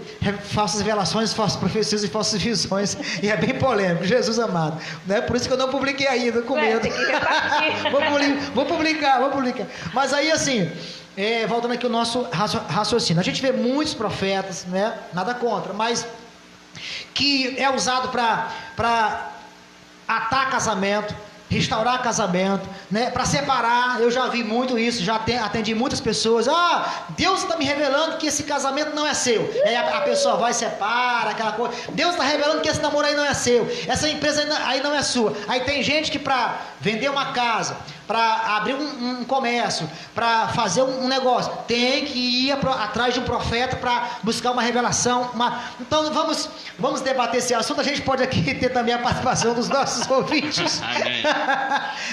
falsas revelações, falsas profecias e falsas visões, e é bem polêmico, Jesus amado, né? Por isso que eu não publiquei ainda, com medo. Tem que repartir. Vou publicar. Mas aí, assim, voltando aqui ao nosso raciocínio, a gente vê muitos profetas, né? Nada contra, mas que é usado para atar casamento, restaurar casamento, né? Para separar. Eu já vi muito isso, já atendi muitas pessoas. Deus está me revelando que esse casamento não é seu. Aí a pessoa vai e separa, aquela coisa. Deus está revelando que esse namoro aí não é seu, essa empresa aí não é sua. Aí tem gente que para vender uma casa, para abrir um comércio, para fazer um negócio, tem que ir atrás de um profeta para buscar uma revelação. Então vamos debater esse assunto. A gente pode aqui ter também a participação dos nossos ouvintes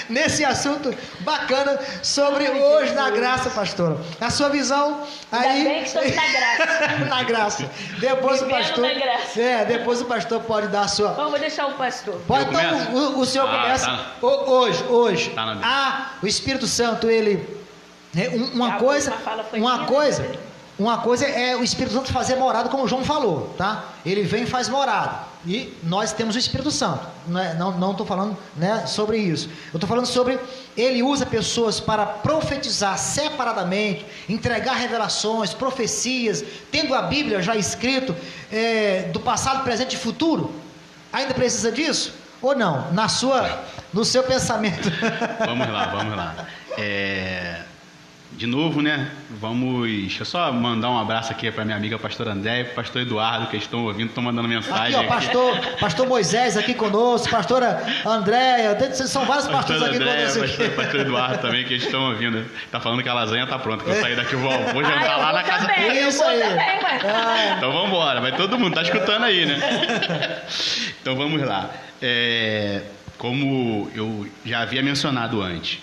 nesse assunto bacana sobre hoje na graça, pastora. A sua visão aí. Ainda bem que estamos na graça. Na graça. Depois o pastor. Depois o pastor pode dar a sua. Vamos deixar o pastor. Pode, então o senhor começa hoje. O Espírito Santo, ele uma coisa é o Espírito Santo fazer morada, como o João falou, tá? Ele vem e faz morada. E nós temos o Espírito Santo. Não estou falando, né, sobre isso. Eu estou falando sobre ele usa pessoas para profetizar separadamente, entregar revelações, profecias, tendo a Bíblia já escrito do passado, presente e futuro. Ainda precisa disso? Ou não? No seu pensamento. Vamos lá. De novo, né? Deixa eu só mandar um abraço aqui para minha amiga pastor André e pastor Eduardo, que estão ouvindo, estão mandando mensagem. Aqui, ó, pastor Moisés aqui conosco, pastora Andréia, são vários pastores aqui conosco. Pastor Eduardo também, que estão ouvindo. Tá falando que a lasanha tá pronta, que eu sair daqui, vou jantar lá na casa. Isso aí. Então vamos embora, vai todo mundo, tá escutando aí, né? Então vamos lá. Como eu já havia mencionado antes,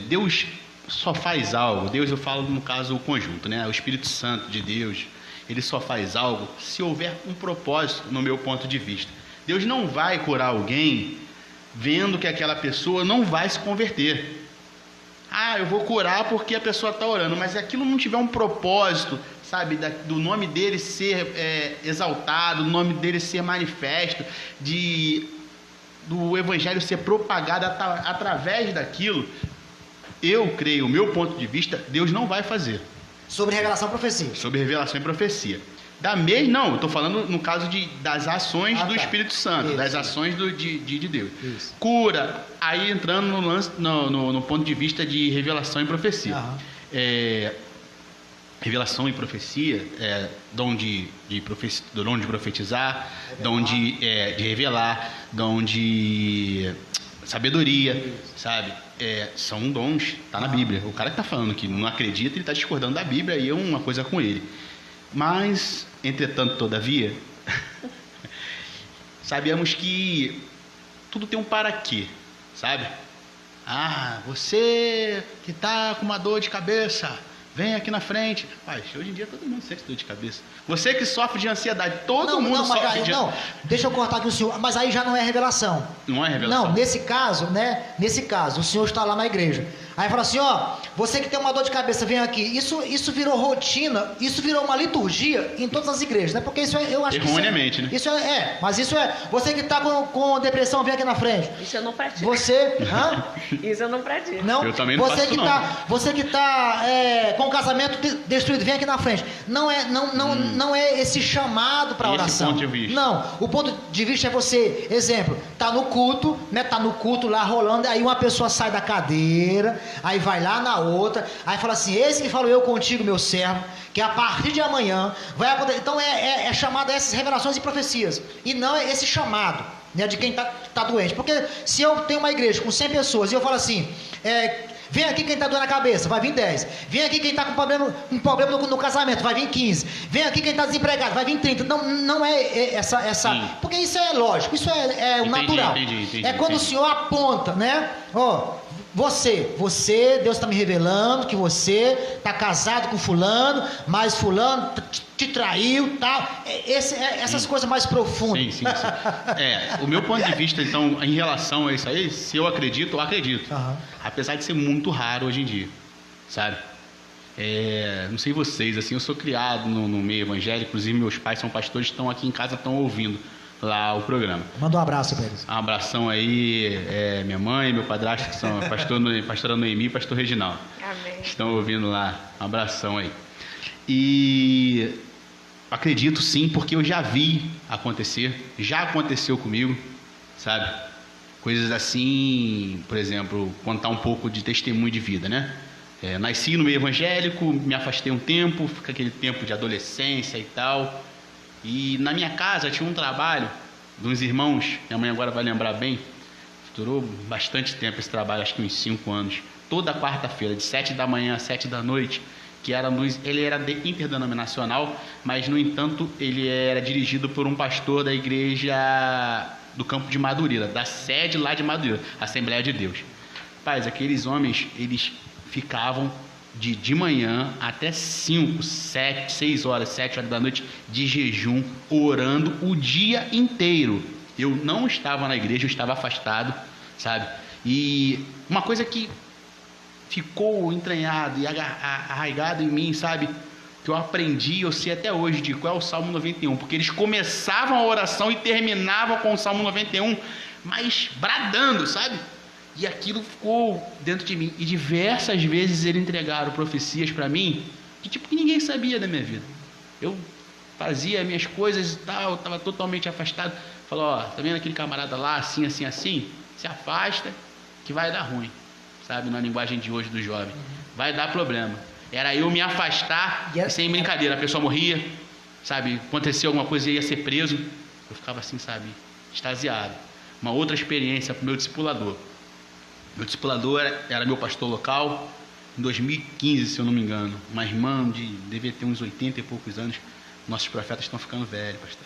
Deus só faz algo, Deus, eu falo no caso o conjunto, né? O Espírito Santo de Deus, ele só faz algo se houver um propósito, no meu ponto de vista. Deus não vai curar alguém vendo que aquela pessoa não vai se converter. Eu vou curar porque a pessoa está orando, mas se aquilo não tiver um propósito, sabe, do nome dele ser exaltado, do nome dele ser manifesto, do evangelho ser propagado através daquilo, eu creio, o meu ponto de vista, Deus não vai fazer. Sobre revelação e profecia. Sobre revelação e profecia. Não, eu estou falando no caso das ações do Espírito Santo, das ações de Deus. Isso. Cura, aí entrando no lance, no ponto de vista de revelação e profecia. Revelação e profecia, dom de profetizar, dom de revelar, dom de sabedoria, sabe? São dons, tá na Bíblia. O cara que tá falando que não acredita, ele tá discordando da Bíblia, e é uma coisa com ele. Mas, entretanto, todavia, sabemos que tudo tem um para quê, sabe? Você que tá com uma dor de cabeça, vem aqui na frente. Rapaz, hoje em dia todo mundo sente dor de cabeça. Você que sofre de ansiedade, todo mundo sofre de... Não, deixa eu cortar aqui o senhor, mas aí já não é revelação. Não é revelação? Não, nesse caso, o senhor está lá na igreja. Aí fala assim, você que tem uma dor de cabeça, vem aqui. Isso virou rotina, isso virou uma liturgia em todas as igrejas, né? Porque isso eu acho erroneamente, que né? Mas isso é, você que está com depressão, vem aqui na frente. Isso eu não pratico. Você, Isso eu não pratico. Não, eu também não faço, não. Você que está com o casamento destruído, vem aqui na frente. Não é esse chamado para oração. Ponto de vista. Não, o ponto de vista é você, exemplo, tá no culto, né? Tá no culto lá rolando, aí uma pessoa sai da cadeira, aí vai lá na outra, aí fala assim, esse que falou eu contigo, meu servo, que a partir de amanhã vai acontecer. Então é chamado a essas revelações e profecias, e não é esse chamado, né, de quem tá doente. Porque se eu tenho uma igreja com 100 pessoas e eu falo assim, vem aqui quem está doendo a cabeça, vai vir 10. Vem aqui quem está com problema no casamento, vai vir 15. Vem aqui quem está desempregado, vai vir 30. Não é essa porque isso é lógico, isso é o natural. Entendi, quando o senhor aponta, né? Você, Deus está me revelando que você está casado com fulano, mas fulano te traiu, tal. Essas coisas mais profundas. Sim. O meu ponto de vista, então, em relação a isso aí, se eu acredito, eu acredito. Apesar de ser muito raro hoje em dia, sabe? Não sei vocês, assim, eu sou criado no meio evangélico, inclusive meus pais são pastores, estão aqui em casa, estão ouvindo lá o programa. Manda um abraço para eles. Um abração aí, minha mãe, meu padrasto, que são pastora Noemi e pastor Reginaldo. Amém. Estão ouvindo lá, um abração aí. E acredito sim, porque eu já vi acontecer, já aconteceu comigo, sabe? Coisas assim, por exemplo, contar um pouco de testemunho de vida, né? Nasci no meio evangélico, me afastei um tempo, fica aquele tempo de adolescência e tal. E na minha casa tinha um trabalho de uns irmãos, minha mãe agora vai lembrar bem, durou bastante tempo esse trabalho, acho que uns 5 anos. Toda quarta-feira, de 7 da manhã às 7 da noite, que era ele era interdenominacional, mas, no entanto, ele era dirigido por um pastor da igreja do Campo de Madureira, da sede lá de Madureira, Assembleia de Deus. Paz, aqueles homens, eles ficavam de manhã até 5, 7, 6 horas, 7 horas da noite de jejum, orando o dia inteiro. Eu não estava na igreja, eu estava afastado, sabe? E uma coisa que ficou entranhado e arraigado em mim, sabe? Que eu aprendi, eu sei até hoje de qual é o Salmo 91, porque eles começavam a oração e terminavam com o Salmo 91, mas bradando, sabe? E aquilo ficou dentro de mim. E diversas vezes eles entregaram profecias para mim que ninguém sabia da minha vida. Eu fazia minhas coisas e tal, estava totalmente afastado. Falou, ó, tá vendo aquele camarada lá, assim, assim, assim? Se afasta que vai dar ruim, sabe? Na linguagem de hoje do jovem. Vai dar problema. Era eu me afastar e sem brincadeira. A pessoa morria, sabe? Acontecia alguma coisa e ia ser preso. Eu ficava assim, sabe? Extasiado. Uma outra experiência para o meu discipulador. Meu discipulador era meu pastor local, em 2015, se eu não me engano. Uma irmã devia ter uns 80 e poucos anos. Nossos profetas estão ficando velhos, pastor.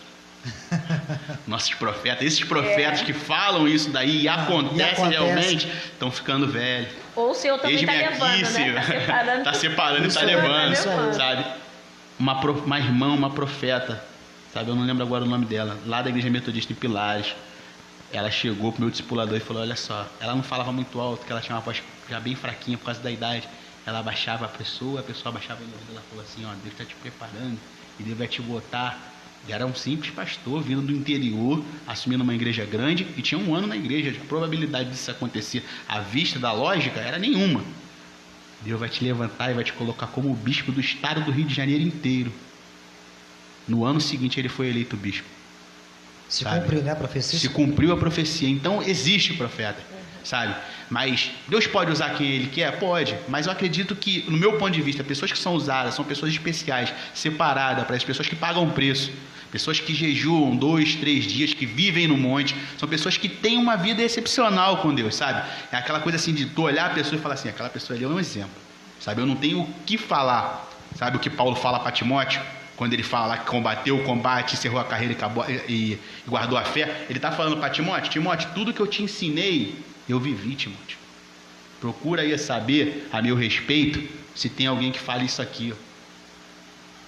Nossos profetas, esses profetas que falam isso daí e acontece realmente, estão ficando velhos. Ou o Senhor também está levando, né? Está separando e está levando, sabe? Uma irmã, uma profeta, sabe? Eu não lembro agora o nome dela, lá da Igreja Metodista em Pilares. Ela chegou pro meu discipulador e falou, olha só, ela não falava muito alto, porque ela tinha uma voz já bem fraquinha por causa da idade. Ela abaixava a pessoa abaixava ele, ela falou assim, ó, Deus está te preparando e Deus vai te botar. E era um simples pastor vindo do interior, assumindo uma igreja grande, e tinha 1 ano na igreja. A probabilidade disso acontecer à vista da lógica era nenhuma. Deus vai te levantar e vai te colocar como bispo do estado do Rio de Janeiro inteiro. No ano seguinte ele foi eleito bispo. Se cumpriu, né, a profecia? Se cumpriu a profecia. Então existe profeta, sabe? Mas Deus pode usar quem Ele quer? Pode. Mas eu acredito que, no meu ponto de vista, pessoas que são usadas são pessoas especiais, separadas para as pessoas que pagam preço. Pessoas que jejuam 2, 3 dias, que vivem no monte. São pessoas que têm uma vida excepcional com Deus, sabe? É aquela coisa assim de tu olhar a pessoa e falar assim, aquela pessoa ali é um exemplo, sabe? Eu não tenho o que falar, sabe? O que Paulo fala para Timóteo, quando ele fala que combateu o combate, encerrou a carreira e guardou a fé, ele está falando para Timóteo, Timóteo, tudo que eu te ensinei, eu vivi, Timóteo. Procura aí saber, a meu respeito, se tem alguém que fale isso aqui.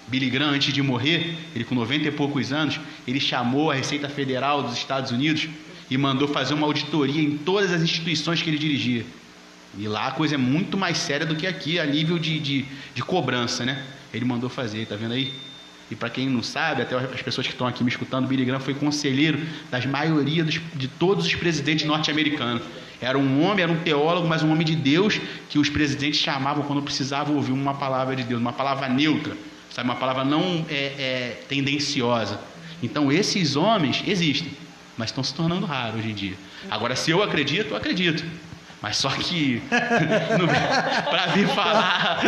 Billy Graham, antes de morrer, ele com 90 e poucos anos, ele chamou a Receita Federal dos Estados Unidos e mandou fazer uma auditoria em todas as instituições que ele dirigia. E lá a coisa é muito mais séria do que aqui, a nível de cobrança, né? Ele mandou fazer, tá vendo aí? E para quem não sabe, até as pessoas que estão aqui me escutando, Billy Graham foi conselheiro das maioria de todos os presidentes norte-americanos. Era um homem, era um teólogo, mas um homem de Deus que os presidentes chamavam quando precisavam ouvir uma palavra de Deus, uma palavra neutra, sabe? Uma palavra não tendenciosa. Então esses homens existem, mas estão se tornando raros hoje em dia. Agora, se eu acredito, eu acredito. Mas só que para vir falar.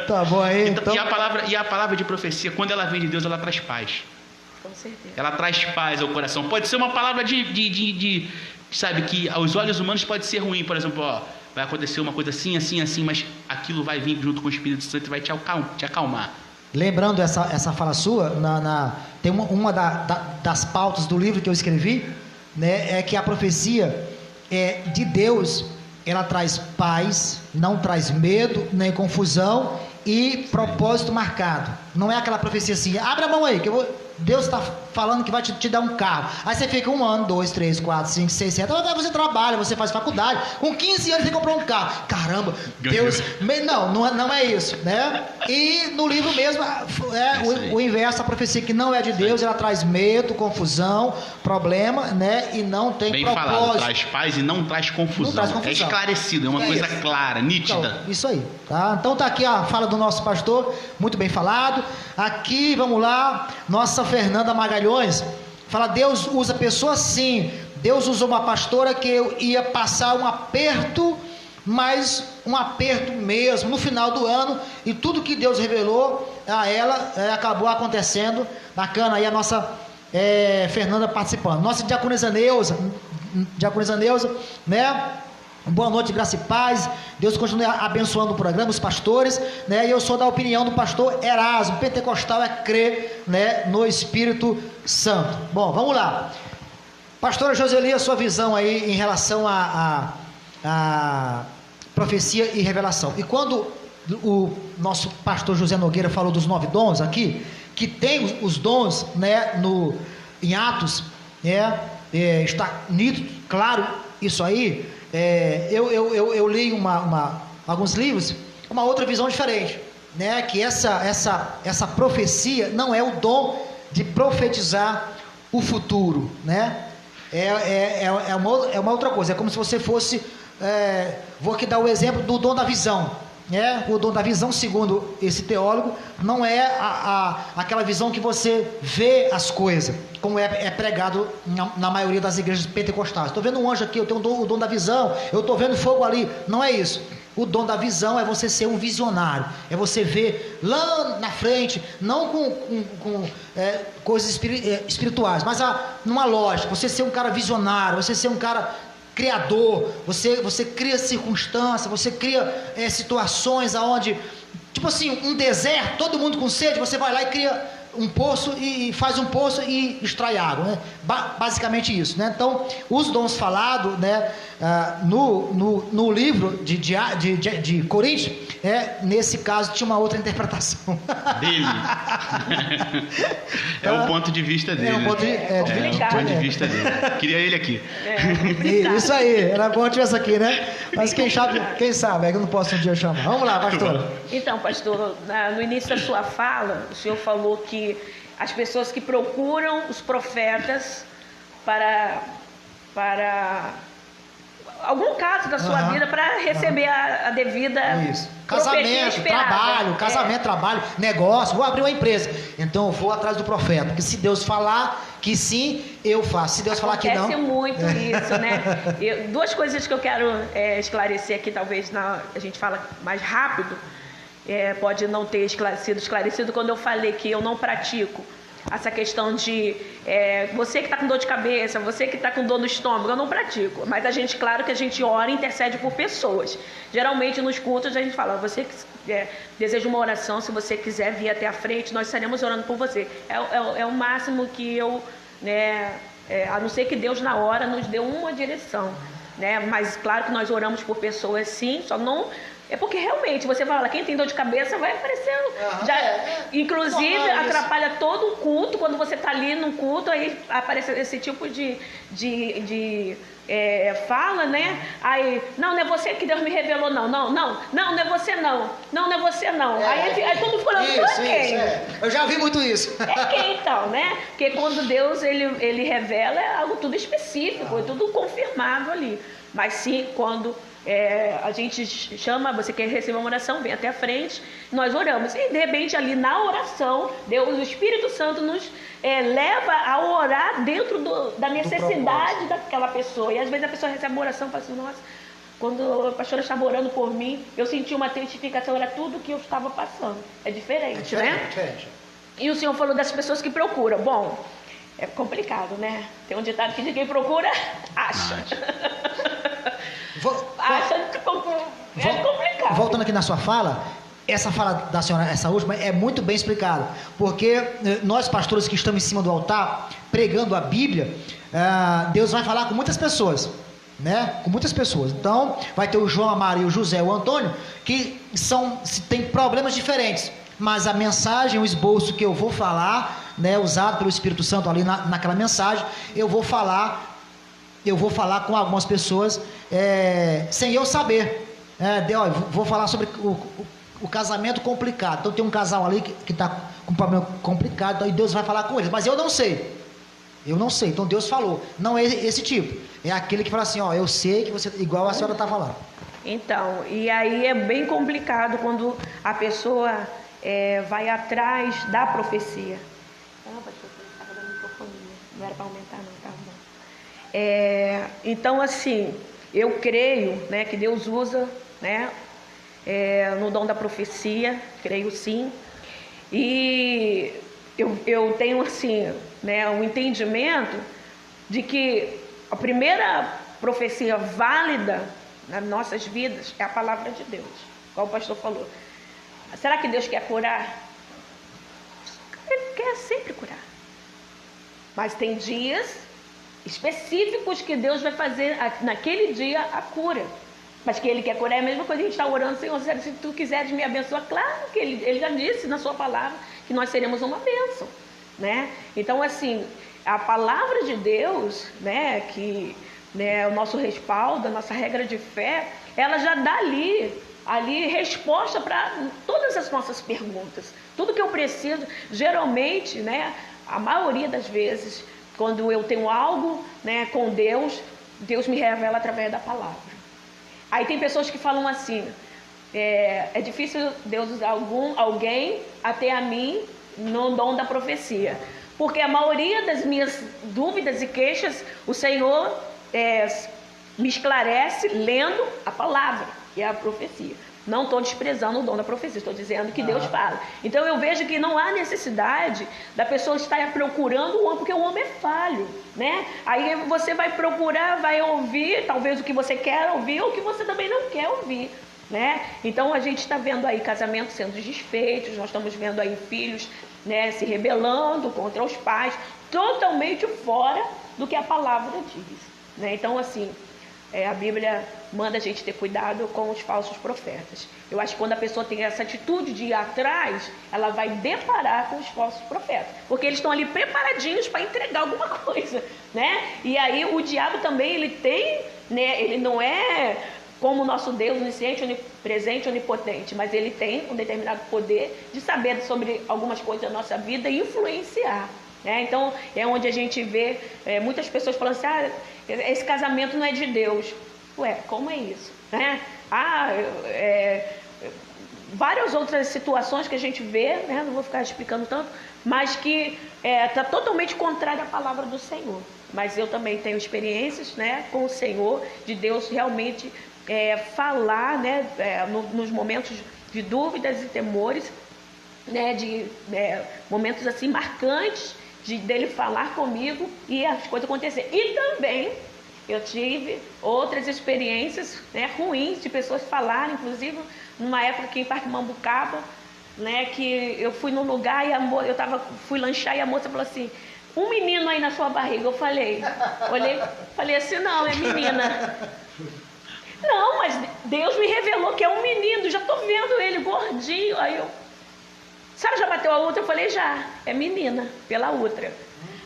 Tá bom aí. Então... E a palavra de profecia, quando ela vem de Deus, ela traz paz. Com certeza. Ela traz paz ao coração. Pode ser uma palavra sabe, que aos olhos humanos pode ser ruim. Por exemplo, ó, vai acontecer uma coisa assim, assim, assim, mas aquilo vai vir junto com o Espírito Santo e vai te acalmar. Lembrando essa fala sua, tem uma das pautas do livro que eu escrevi, né, é que a profecia de Deus, ela traz paz, não traz medo, nem confusão e propósito marcado. Não é aquela profecia assim, abre a mão aí, que Deus está falando que vai te dar um carro. Aí você fica 1 ano, 2, 3, 4, 5, 6, 7. Você trabalha, você faz faculdade. Com 15 anos você comprou um carro. Caramba, Deus. Não é isso, né? E no livro mesmo o inverso, a profecia que não é de Deus, ela traz medo, confusão, problema, né? E não tem bem propósito. Falado, traz paz e não traz confusão. Não traz confusão. É esclarecido, é uma coisa isso. clara, nítida. Então, isso aí, tá? Então tá aqui a fala do nosso pastor, muito bem falado. Aqui, vamos lá, nossa Fernanda Magalhães fala, Deus usa pessoas sim. Deus usou uma pastora que eu ia passar um aperto, mas um aperto mesmo, no final do ano, e tudo que Deus revelou a ela acabou acontecendo. Bacana aí a nossa Fernanda participando. Nossa diaconisa Neuza, diaconisa Neuza, né? Boa noite, graça e paz. Deus continue abençoando o programa, os pastores, né? E eu sou da opinião do pastor Erasmo. Pentecostal é crer, né, no Espírito Santo. Bom, vamos lá. Pastora Joseli, a sua visão aí em relação a profecia e revelação. E quando o nosso pastor José Nogueira falou dos 9 dons aqui, que tem os dons, né, em Atos, né, está nítido, claro, isso aí. Eu li alguns livros, uma outra visão diferente, né? Que essa profecia não é o dom de profetizar o futuro, né? É uma outra coisa. É como se você fosse, vou aqui dar o exemplo do dom da visão, né? O dom da visão, segundo esse teólogo, não é aquela visão que você vê as coisas, como é pregado na maioria das igrejas pentecostais. Estou vendo um anjo aqui, eu tenho o dom da visão, eu estou vendo fogo ali. Não é isso. O dom da visão é você ser um visionário, é você ver lá na frente, não com coisas espirituais, mas numa lógica, você ser um cara visionário, você ser um cara criador, você cria circunstâncias, você cria situações aonde, tipo assim, um deserto, todo mundo com sede, você vai lá e cria um poço e faz um poço e extrai água, né? Basicamente isso, né? Então, os dons falados, né, no livro de Coríntios, nesse caso tinha uma outra interpretação dele. É o ponto de vista dele. É o ponto de vista dele. Queria ele aqui. Isso aí, era bom tivesse aqui, né? Mas quem sabe é que eu não posso um dia chamar. Vamos lá, pastor. Então, pastor, no início da sua fala, o senhor falou que as pessoas que procuram os profetas para algum caso da sua vida para receber a devida casamento, trabalho, negócio, vou abrir uma empresa, então eu vou atrás do profeta, porque se Deus falar que sim, eu faço, se Deus falar que não... Acontece muito isso, né? Duas coisas que eu quero esclarecer aqui, talvez a gente fala mais rápido, pode não ter esclarecido quando eu falei que eu não pratico essa questão de você que está com dor de cabeça, você que está com dor no estômago, eu não pratico. Mas claro que a gente ora e intercede por pessoas. Geralmente nos cultos a gente fala, você que deseja uma oração, se você quiser vir até a frente, nós estaremos orando por você. É o máximo que eu, a não ser que Deus na hora nos dê uma direção, né? Mas claro que nós oramos por pessoas sim, só não... É porque realmente, você fala, quem tem dor de cabeça vai aparecendo. Inclusive, atrapalha todo o culto. Quando você está ali no culto, aí aparece esse tipo de fala, né? Aí, não é você que Deus me revelou, não é você não. Não é você não. Aí todo mundo falando, quem? Eu já vi muito isso. É quem então, né? Porque quando Deus ele revela, é algo tudo específico, é tudo confirmado ali. Mas sim, quando... a gente chama, você quer receber uma oração, vem até a frente, nós oramos. E de repente ali na oração, Deus, o Espírito Santo nos leva a orar dentro da necessidade daquela pessoa. E às vezes a pessoa recebe uma oração e fala assim, nossa, quando a pastora estava orando por mim, eu senti uma testificação, era tudo que eu estava passando. É diferente, né? Diferente. E o senhor falou das pessoas que procuram. Bom, é complicado, né? Tem um ditado que diz quem procura, acha. É complicado. Voltando aqui na sua fala, essa fala da senhora, essa última, é muito bem explicada, porque nós pastores que estamos em cima do altar, pregando a Bíblia, Deus vai falar com muitas pessoas, né? Com muitas pessoas. Então, vai ter o João, a Maria, o José, o Antônio, que têm problemas diferentes, mas a mensagem, o esboço que eu vou falar, né, usado pelo Espírito Santo ali naquela mensagem, eu vou falar com algumas pessoas sem eu saber. Vou falar sobre o casamento complicado. Então tem um casal ali que está com um problema complicado, e Deus vai falar com eles, mas eu não sei. Então Deus falou. Não é esse tipo, é aquele que fala assim, eu sei que você, igual a senhora está falando. Então, e aí é bem complicado quando a pessoa vai atrás da profecia. Estava dando microfonia, não era para aumentar não, tá bom. Então, assim, eu creio, né, que Deus usa, né, no dom da profecia, creio sim, e eu tenho, assim, né, um entendimento de que a primeira profecia válida nas nossas vidas é a palavra de Deus, como o pastor falou. Será que Deus quer curar? Ele quer sempre curar. Mas tem dias específicos que Deus vai fazer naquele dia a cura. Mas que Ele quer curar é a mesma coisa que a gente está orando, Senhor, se Tu quiseres me abençoar. Claro que Ele já disse na sua palavra que nós seremos uma bênção, né? Então, assim, a palavra de Deus, né, que é o nosso respaldo, a nossa regra de fé, ela já dá ali resposta para todas as nossas perguntas. Tudo que eu preciso, geralmente, né, a maioria das vezes, quando eu tenho algo, né, com Deus, Deus me revela através da palavra. Aí tem pessoas que falam assim, é difícil Deus usar alguém até a mim no dom da profecia. Porque a maioria das minhas dúvidas e queixas, o Senhor me esclarece lendo a palavra, que é a profecia. Não estou desprezando o dom da profecia, estou dizendo que Deus fala. Então eu vejo que não há necessidade da pessoa estar procurando o homem, porque o homem é falho, né? Aí você vai procurar, vai ouvir, talvez o que você quer ouvir ou o que você também não quer ouvir, né? Então a gente está vendo aí casamentos sendo desfeitos, nós estamos vendo aí filhos, né, se rebelando contra os pais, totalmente fora do que a palavra diz, né? Então, assim, a Bíblia manda a gente ter cuidado com os falsos profetas. Eu acho que quando a pessoa tem essa atitude de ir atrás, ela vai deparar com os falsos profetas, porque eles estão ali preparadinhos para entregar alguma coisa, né? E aí o diabo também, ele tem, né, ele não é como o nosso Deus onisciente, onipresente, onipotente, mas ele tem um determinado poder de saber sobre algumas coisas da nossa vida e influenciar, né? Então é onde a gente vê muitas pessoas falando assim, esse casamento não é de Deus. Ué, como é isso, né? Várias outras situações que a gente vê, né? Não vou ficar explicando tanto, mas que está totalmente contrária à palavra do Senhor. Mas eu também tenho experiências, né, com o Senhor, de Deus realmente falar, né, nos momentos de dúvidas e temores, né, de momentos assim marcantes, dele falar comigo e as coisas acontecerem. E também eu tive outras experiências, né, ruins, de pessoas falarem, inclusive numa época aqui em Parque Mambucaba, né, que eu fui num lugar e fui lanchar e a moça falou assim, um menino aí na sua barriga. Eu falei assim, não, é menina. Não, mas Deus me revelou que é um menino, já estou vendo ele gordinho. Aí a senhora já bateu a outra? Eu falei, já, é menina, pela outra.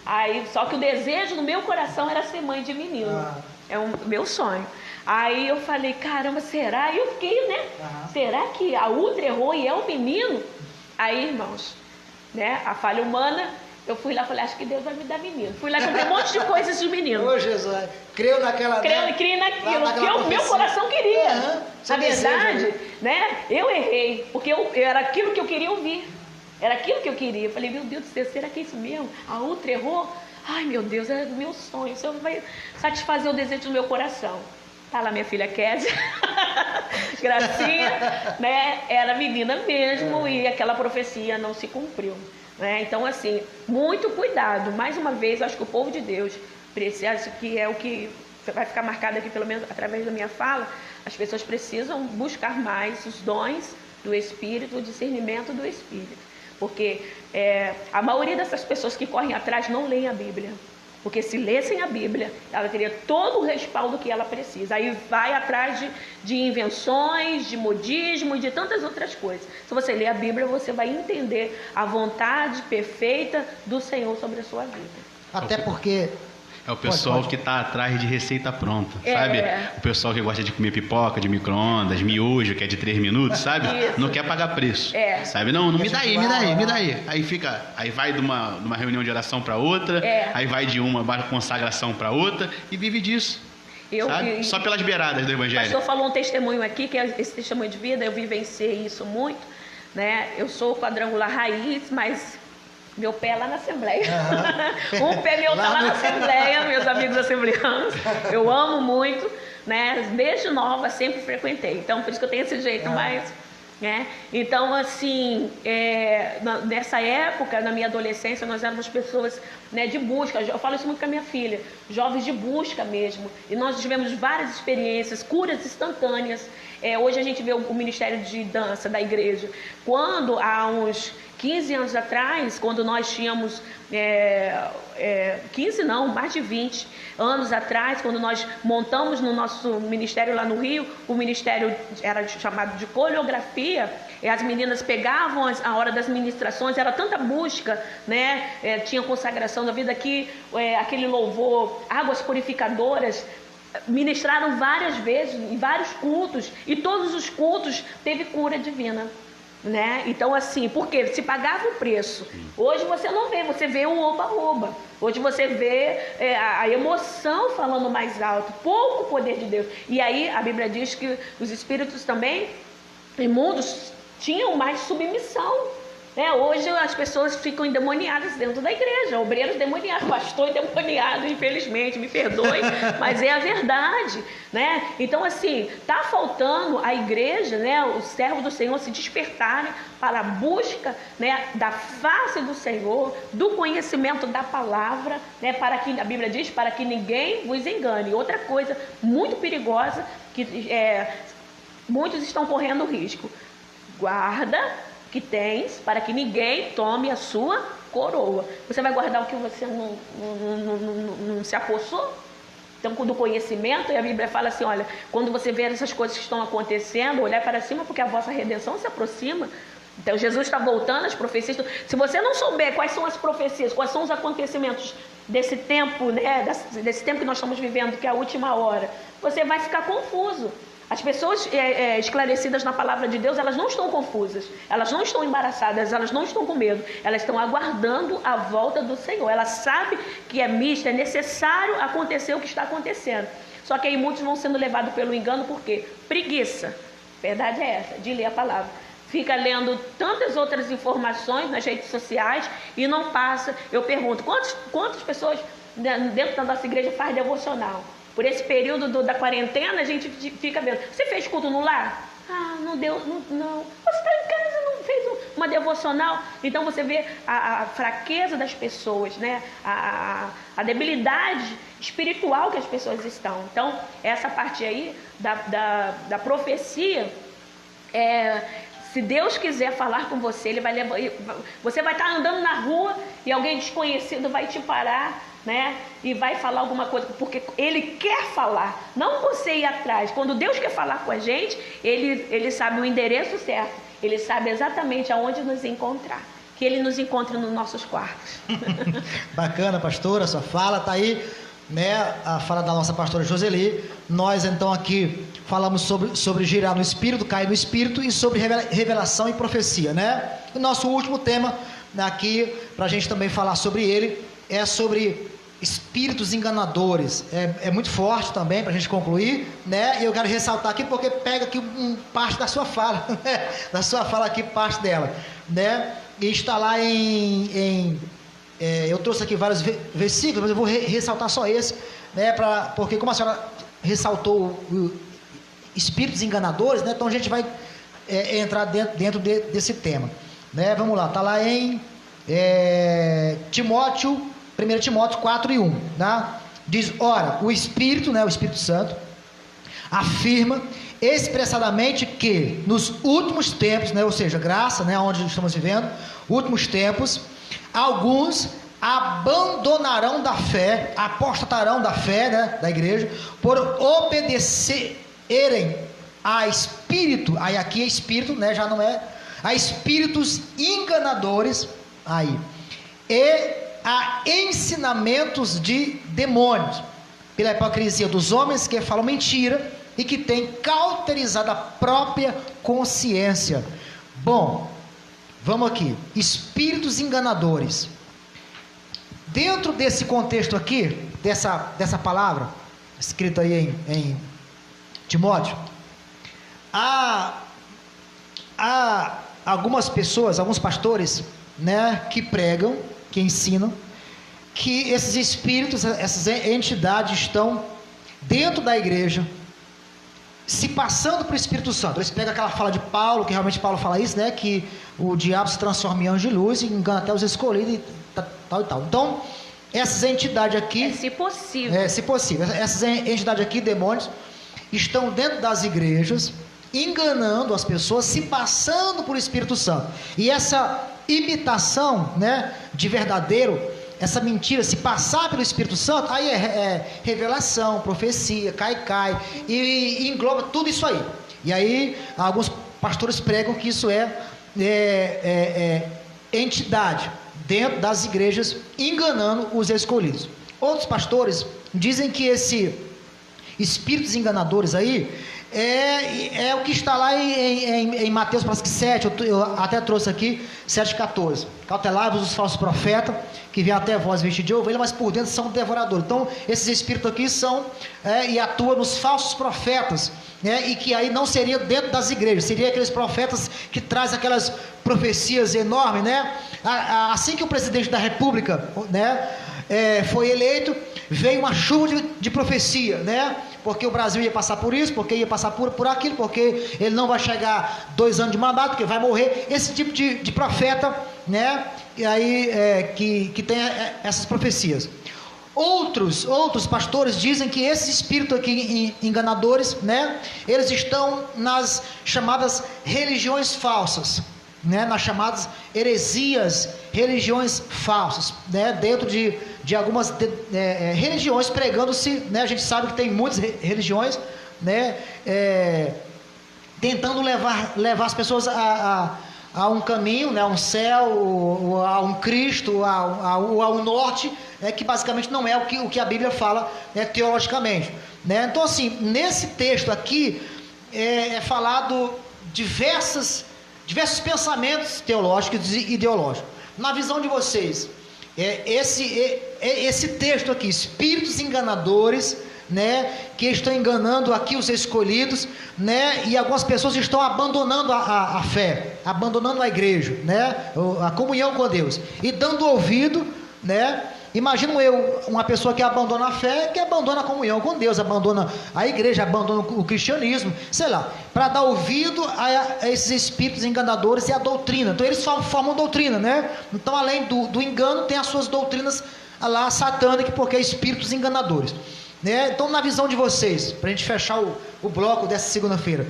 Aí, só que o desejo no meu coração era ser mãe de menino. É o meu sonho. Aí eu falei, caramba, será? E eu fiquei, né? Será que a outra errou e é um menino? Aí, irmãos, né? A falha humana, eu fui lá e falei, acho que Deus vai me dar menino. Fui lá e comprei um monte de coisas de menino. Ô, Jesus, criei naquilo que o meu coração queria. Na verdade, né? Eu errei, porque era aquilo que eu queria ouvir. Era aquilo que eu queria. Eu falei, meu Deus do céu, será que é isso mesmo? A outra errou? Ai, meu Deus, é do meu sonho. O Senhor vai satisfazer o desejo do meu coração. Tá lá minha filha Kézia, Gracinha, né? Era menina mesmo e aquela profecia não se cumpriu, né? Então, assim, muito cuidado. Mais uma vez, acho que o povo de Deus precisa, que é o que vai ficar marcado aqui, pelo menos através da minha fala, as pessoas precisam buscar mais os dons do Espírito, o discernimento do Espírito. Porque a maioria dessas pessoas que correm atrás não leem a Bíblia. Porque se lessem a Bíblia, ela teria todo o respaldo que ela precisa. Aí vai atrás de invenções, de modismo e de tantas outras coisas. Se você ler a Bíblia, você vai entender a vontade perfeita do Senhor sobre a sua vida. Até porque... É o pessoal que está atrás de receita pronta, sabe? O pessoal que gosta de comer pipoca de micro-ondas, miojo, que é de 3 minutos, sabe? Isso. Não quer pagar preço, sabe? Não, me dá aí, me dá aí, me dá aí. Aí vai de uma reunião de oração para outra, aí vai de uma consagração para outra e vive disso, sabe? Só pelas beiradas do Evangelho. O pastor falou um testemunho aqui, que é esse testemunho de vida, eu vivenciei isso muito, né? Eu sou quadrangular raiz, mas... meu pé é lá na Assembleia. Um pé meu está lá na Assembleia, meus amigos assembleanos. Eu amo muito, né? Desde nova sempre frequentei. Então, por isso que eu tenho esse jeito mais, né? Então, assim, nessa época, na minha adolescência, nós éramos pessoas, né, de busca. Eu falo isso muito com a minha filha, jovens de busca mesmo. E nós tivemos várias experiências, curas instantâneas. Hoje a gente vê o Ministério de Dança da igreja. Quando, há uns 15 anos atrás, quando nós tínhamos 15 não, mais de 20 anos atrás, quando nós montamos no nosso ministério lá no Rio, o ministério era chamado de coreografia, e as meninas pegavam a hora das ministrações, era tanta busca, né? Tinha consagração da vida que aquele louvor, águas purificadoras, ministraram várias vezes, em vários cultos, e todos os cultos teve cura divina. Né? Então, assim, porque se pagava o preço. Hoje você não vê, você vê o oba-oba. Hoje você vê a emoção falando mais alto, pouco poder de Deus. E aí a Bíblia diz que os espíritos também imundos tinham mais submissão. Hoje as pessoas ficam endemoniadas dentro da igreja, obreiros demoniados, pastor endemoniado, infelizmente, me perdoe, mas é a verdade, né? Então, assim, está faltando a igreja, né, os servos do Senhor se despertarem para a busca, né, da face do Senhor, do conhecimento da palavra, né, para que, a Bíblia diz, para que ninguém vos engane. Outra coisa muito perigosa, que muitos estão correndo risco: guarda que tens, para que ninguém tome a sua coroa. Você vai guardar o que você não se apossou? Então, do conhecimento, e a Bíblia fala assim, olha, quando você vê essas coisas que estão acontecendo, olhar para cima, porque a vossa redenção se aproxima. Então, Jesus está voltando, as profecias. Se você não souber quais são as profecias, quais são os acontecimentos desse tempo, né, desse tempo que nós estamos vivendo, que é a última hora, você vai ficar confuso. As pessoas esclarecidas na palavra de Deus, elas não estão confusas, elas não estão embaraçadas, elas não estão com medo, elas estão aguardando a volta do Senhor. Elas sabem que é necessário acontecer o que está acontecendo. Só que aí muitos vão sendo levados pelo engano, por quê? Preguiça, verdade é essa, de ler a palavra. Fica lendo tantas outras informações nas redes sociais e não passa. Eu pergunto, quantas pessoas dentro da nossa igreja faz devocional? Por esse período da quarentena, a gente fica vendo. Você fez culto no lar? Ah, não deu, não. Você está em casa, não fez uma devocional? Então você vê a fraqueza das pessoas, né? A debilidade espiritual que as pessoas estão. Então, essa parte aí da profecia, se Deus quiser falar com você, Ele vai levar. Você vai estar andando na rua e alguém desconhecido vai te parar, né? E vai falar alguma coisa, porque Ele quer falar, não você ir atrás. Quando Deus quer falar com a gente, Ele sabe o endereço certo, Ele sabe exatamente aonde nos encontrar. Que Ele nos encontre nos nossos quartos. Bacana, pastora, sua fala está aí, né? A fala da nossa pastora Joseli. Nós então aqui falamos sobre girar no Espírito, cair no Espírito, e sobre revelação e profecia, né? O nosso último tema aqui, para a gente também falar sobre ele, é sobre espíritos enganadores. É muito forte também, para a gente concluir, né? E eu quero ressaltar aqui, porque pega aqui parte da sua fala, né? Da sua fala aqui, parte dela, né? E está lá eu trouxe aqui vários versículos, mas eu vou ressaltar só esse, né? Porque como a senhora ressaltou espíritos enganadores, né? Então a gente vai entrar dentro desse tema, né? Vamos lá, está lá em 1 Timóteo 4:1, né? Diz, ora, o Espírito, né, o Espírito Santo, afirma expressadamente que nos últimos tempos, né, ou seja, graça, né, onde estamos vivendo, últimos tempos, alguns abandonarão da fé, apostatarão da fé, né, da igreja, por obedecerem a espírito, aí aqui é espírito, né, já não é, a espíritos enganadores, aí, e a ensinamentos de demônios, pela hipocrisia dos homens que falam mentira e que têm cauterizado a própria consciência. Bom, vamos aqui, espíritos enganadores. Dentro desse contexto aqui, dessa palavra, escrita aí em Timóteo, há algumas pessoas, alguns pastores, né, que pregam, que ensinam, que esses espíritos, essas entidades estão dentro da igreja, se passando por Espírito Santo. Eles pegam aquela fala de Paulo, que realmente Paulo fala isso, né? Que o diabo se transforma em anjo de luz e engana até os escolhidos e tal e tal. Então, essas entidades aqui... se possível. Se possível. Essas entidades aqui, demônios, estão dentro das igrejas, enganando as pessoas, se passando por Espírito Santo. E essa imitação, né, de verdadeiro, essa mentira, se passar pelo Espírito Santo, aí é revelação, profecia, cai, e engloba tudo isso aí. E aí, alguns pastores pregam que isso é entidade dentro das igrejas, enganando os escolhidos. Outros pastores dizem que esse espíritos enganadores aí é o que está lá em Mateus, parece que 7, eu até trouxe aqui, 7,14. Cautelai-vos os falsos profetas, que vêm até vós vestidos de ovelha, mas por dentro são devoradores. Então, esses espíritos aqui são e atuam nos falsos profetas, né, e que aí não seria dentro das igrejas, seria aqueles profetas que trazem aquelas profecias enormes, né? Assim que o presidente da República, né, foi eleito, veio uma chuva de profecia, né? Porque o Brasil ia passar por isso, porque ia passar por aquilo, porque ele não vai chegar 2 anos de mandato, porque vai morrer. Esse tipo de profeta, né? E aí que tem essas profecias. Outros pastores dizem que esses espíritos aqui enganadores, né? Eles estão nas chamadas religiões falsas, né? Nas chamadas heresias, religiões falsas, né? Dentro de algumas religiões pregando-se, né? A gente sabe que tem muitas religiões, né? Tentando levar as pessoas a um caminho, né? A um céu, a um Cristo, a um norte, que basicamente não é o que a Bíblia fala, né, teologicamente, né? Então, assim, nesse texto aqui é falado diversos pensamentos teológicos e ideológicos. Na visão de vocês, esse texto aqui, espíritos enganadores, né, que estão enganando aqui os escolhidos, né, e algumas pessoas estão abandonando a fé, abandonando a igreja, né, a comunhão com Deus, e dando ouvido, né. Imagino uma pessoa que abandona a fé, que abandona a comunhão com Deus, abandona a igreja, abandona o cristianismo, sei lá, para dar ouvido a esses espíritos enganadores e a doutrina. Então eles formam doutrina, né? Então, além do engano, tem as suas doutrinas lá satânicas, porque é espíritos enganadores, né? Então, na visão de vocês, para a gente fechar o bloco dessa segunda-feira,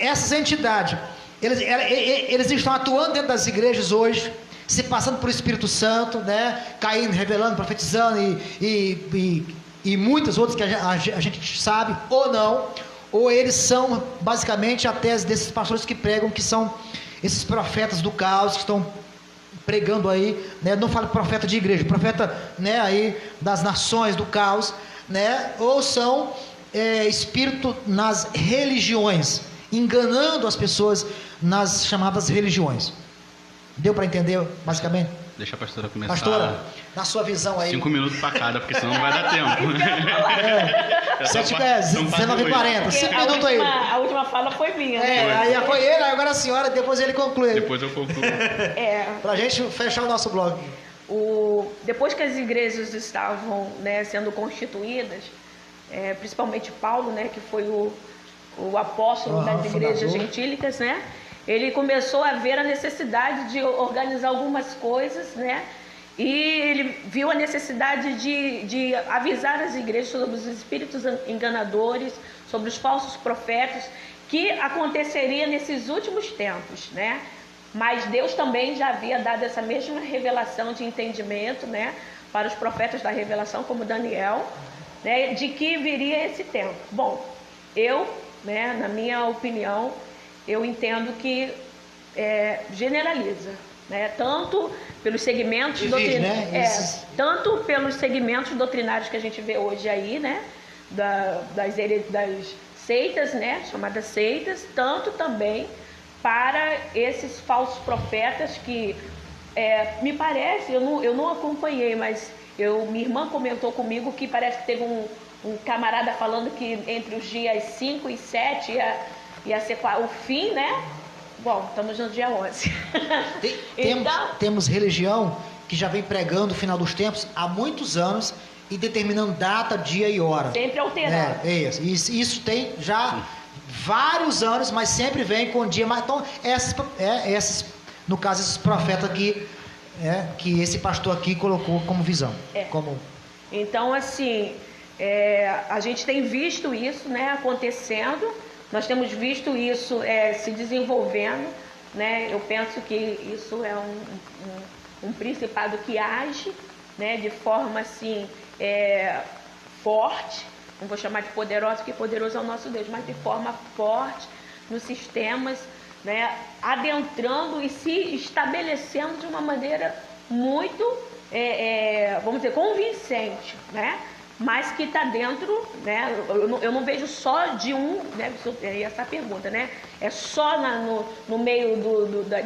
essas entidades, eles estão atuando dentro das igrejas hoje, se passando por Espírito Santo, né? Caindo, revelando, profetizando e muitas outras que a gente sabe, ou não, ou eles são basicamente a tese desses pastores que pregam, que são esses profetas do caos, que estão pregando aí, né? Não falo profeta de igreja, profeta, né, aí das nações do caos, né? Ou são espírito nas religiões, enganando as pessoas nas chamadas religiões. Deu para entender, basicamente? Deixa a pastora começar. Pastora, na sua visão aí. 5 minutos para cada, porque senão não vai dar tempo. 19h40, 5 minutos aí. A última fala foi minha, né? Aí foi ele, agora a senhora, depois ele conclui. Depois eu concluo. Para a gente fechar o nosso blog. Depois que as igrejas estavam, né, sendo constituídas, principalmente Paulo, né, que foi o apóstolo das igrejas gentílicas, né? Ele começou a ver a necessidade de organizar algumas coisas, né? E ele viu a necessidade de avisar as igrejas sobre os espíritos enganadores, sobre os falsos profetas, que aconteceria nesses últimos tempos, né? Mas Deus também já havia dado essa mesma revelação de entendimento, né, para os profetas da revelação, como Daniel, né, de que viria esse tempo. Bom, né, na minha opinião, eu entendo que generaliza, né? Tanto pelos segmentos tanto pelos segmentos doutrinários que a gente vê hoje aí, né? Das seitas, né? Chamadas seitas, tanto também para esses falsos profetas que me parece, eu não acompanhei, mas minha irmã comentou comigo que parece que teve um camarada falando que entre os dias 5 e 7 ia ser o fim, né? Bom, estamos no dia 11. Temos religião que já vem pregando o final dos tempos há muitos anos e determinando data, dia e hora. Sempre alterando. Isso tem já vários anos, mas sempre vem com dia. Mas, então, esses, no caso, esses profetas aqui, que esse pastor aqui colocou como visão. Então, assim, a gente tem visto isso, né, acontecendo, nós temos visto isso se desenvolvendo, né? Eu penso que isso é um principado que age, né, de forma assim, forte, não vou chamar de poderoso, porque poderoso é o nosso Deus, mas de forma forte nos sistemas, né, adentrando e se estabelecendo de uma maneira muito, vamos dizer, convincente, né? Mas que está dentro, né? Eu não vejo só de um, né? Essa pergunta, né? É só no meio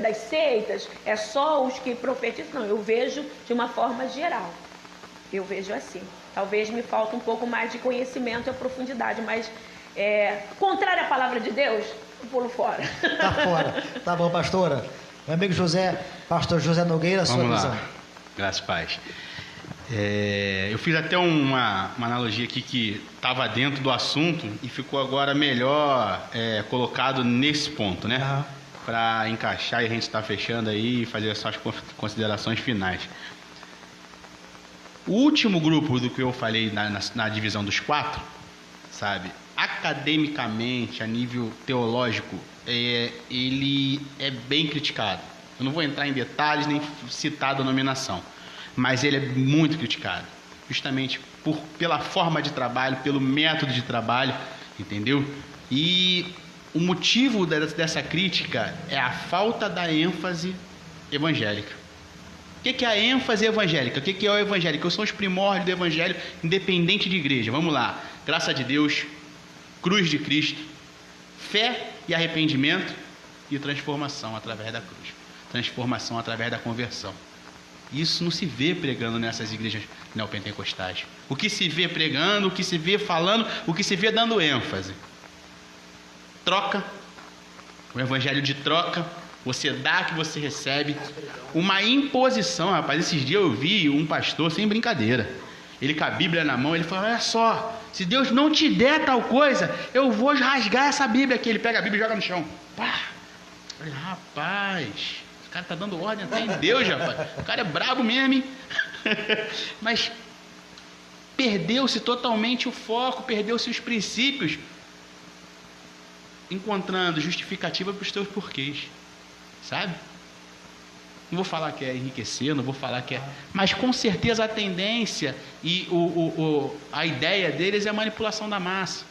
das seitas? É só os que profetizam? Não, eu vejo de uma forma geral. Eu vejo assim. Talvez me falta um pouco mais de conhecimento e profundidade, mas contrário à palavra de Deus, eu pulo fora. Tá fora. Tá bom, pastora. Meu amigo pastor José Nogueira, sua visão. Vamos lá. Graças a paz. Eu fiz até uma analogia aqui que estava dentro do assunto e ficou agora melhor colocado nesse ponto, né? Uhum. Para encaixar e a gente está fechando aí e fazer as suas considerações finais. O último grupo do que eu falei na divisão dos 4, sabe? Academicamente, a nível teológico, ele é bem criticado. Eu não vou entrar em detalhes nem citar a denominação, mas ele é muito criticado, justamente pela forma de trabalho, pelo método de trabalho, entendeu? E o motivo dessa crítica é a falta da ênfase evangélica. O que é a ênfase evangélica? O que é o evangélico? São os primórdios do evangelho, independente de igreja. Vamos lá. Graça de Deus, cruz de Cristo, fé e arrependimento e transformação através da cruz. Transformação através da conversão. Isso não se vê pregando nessas igrejas neopentecostais. O que se vê pregando, o que se vê falando, o que se vê dando ênfase. Troca. O evangelho de troca. Você dá que você recebe. Uma imposição, rapaz. Esses dias eu vi um pastor, sem brincadeira. Ele com a Bíblia na mão, ele falou, olha só, se Deus não te der tal coisa, eu vou rasgar essa Bíblia aqui. Ele pega a Bíblia e joga no chão. Pá! Olha, rapaz, o cara tá dando ordem até em Deus, rapaz. O cara é brabo mesmo, hein? Mas perdeu-se totalmente o foco, perdeu-se os princípios, encontrando justificativa para os teus porquês. Sabe? Não vou falar que é enriquecer, não vou falar que é... Mas com certeza a tendência e a ideia deles é a manipulação da massa.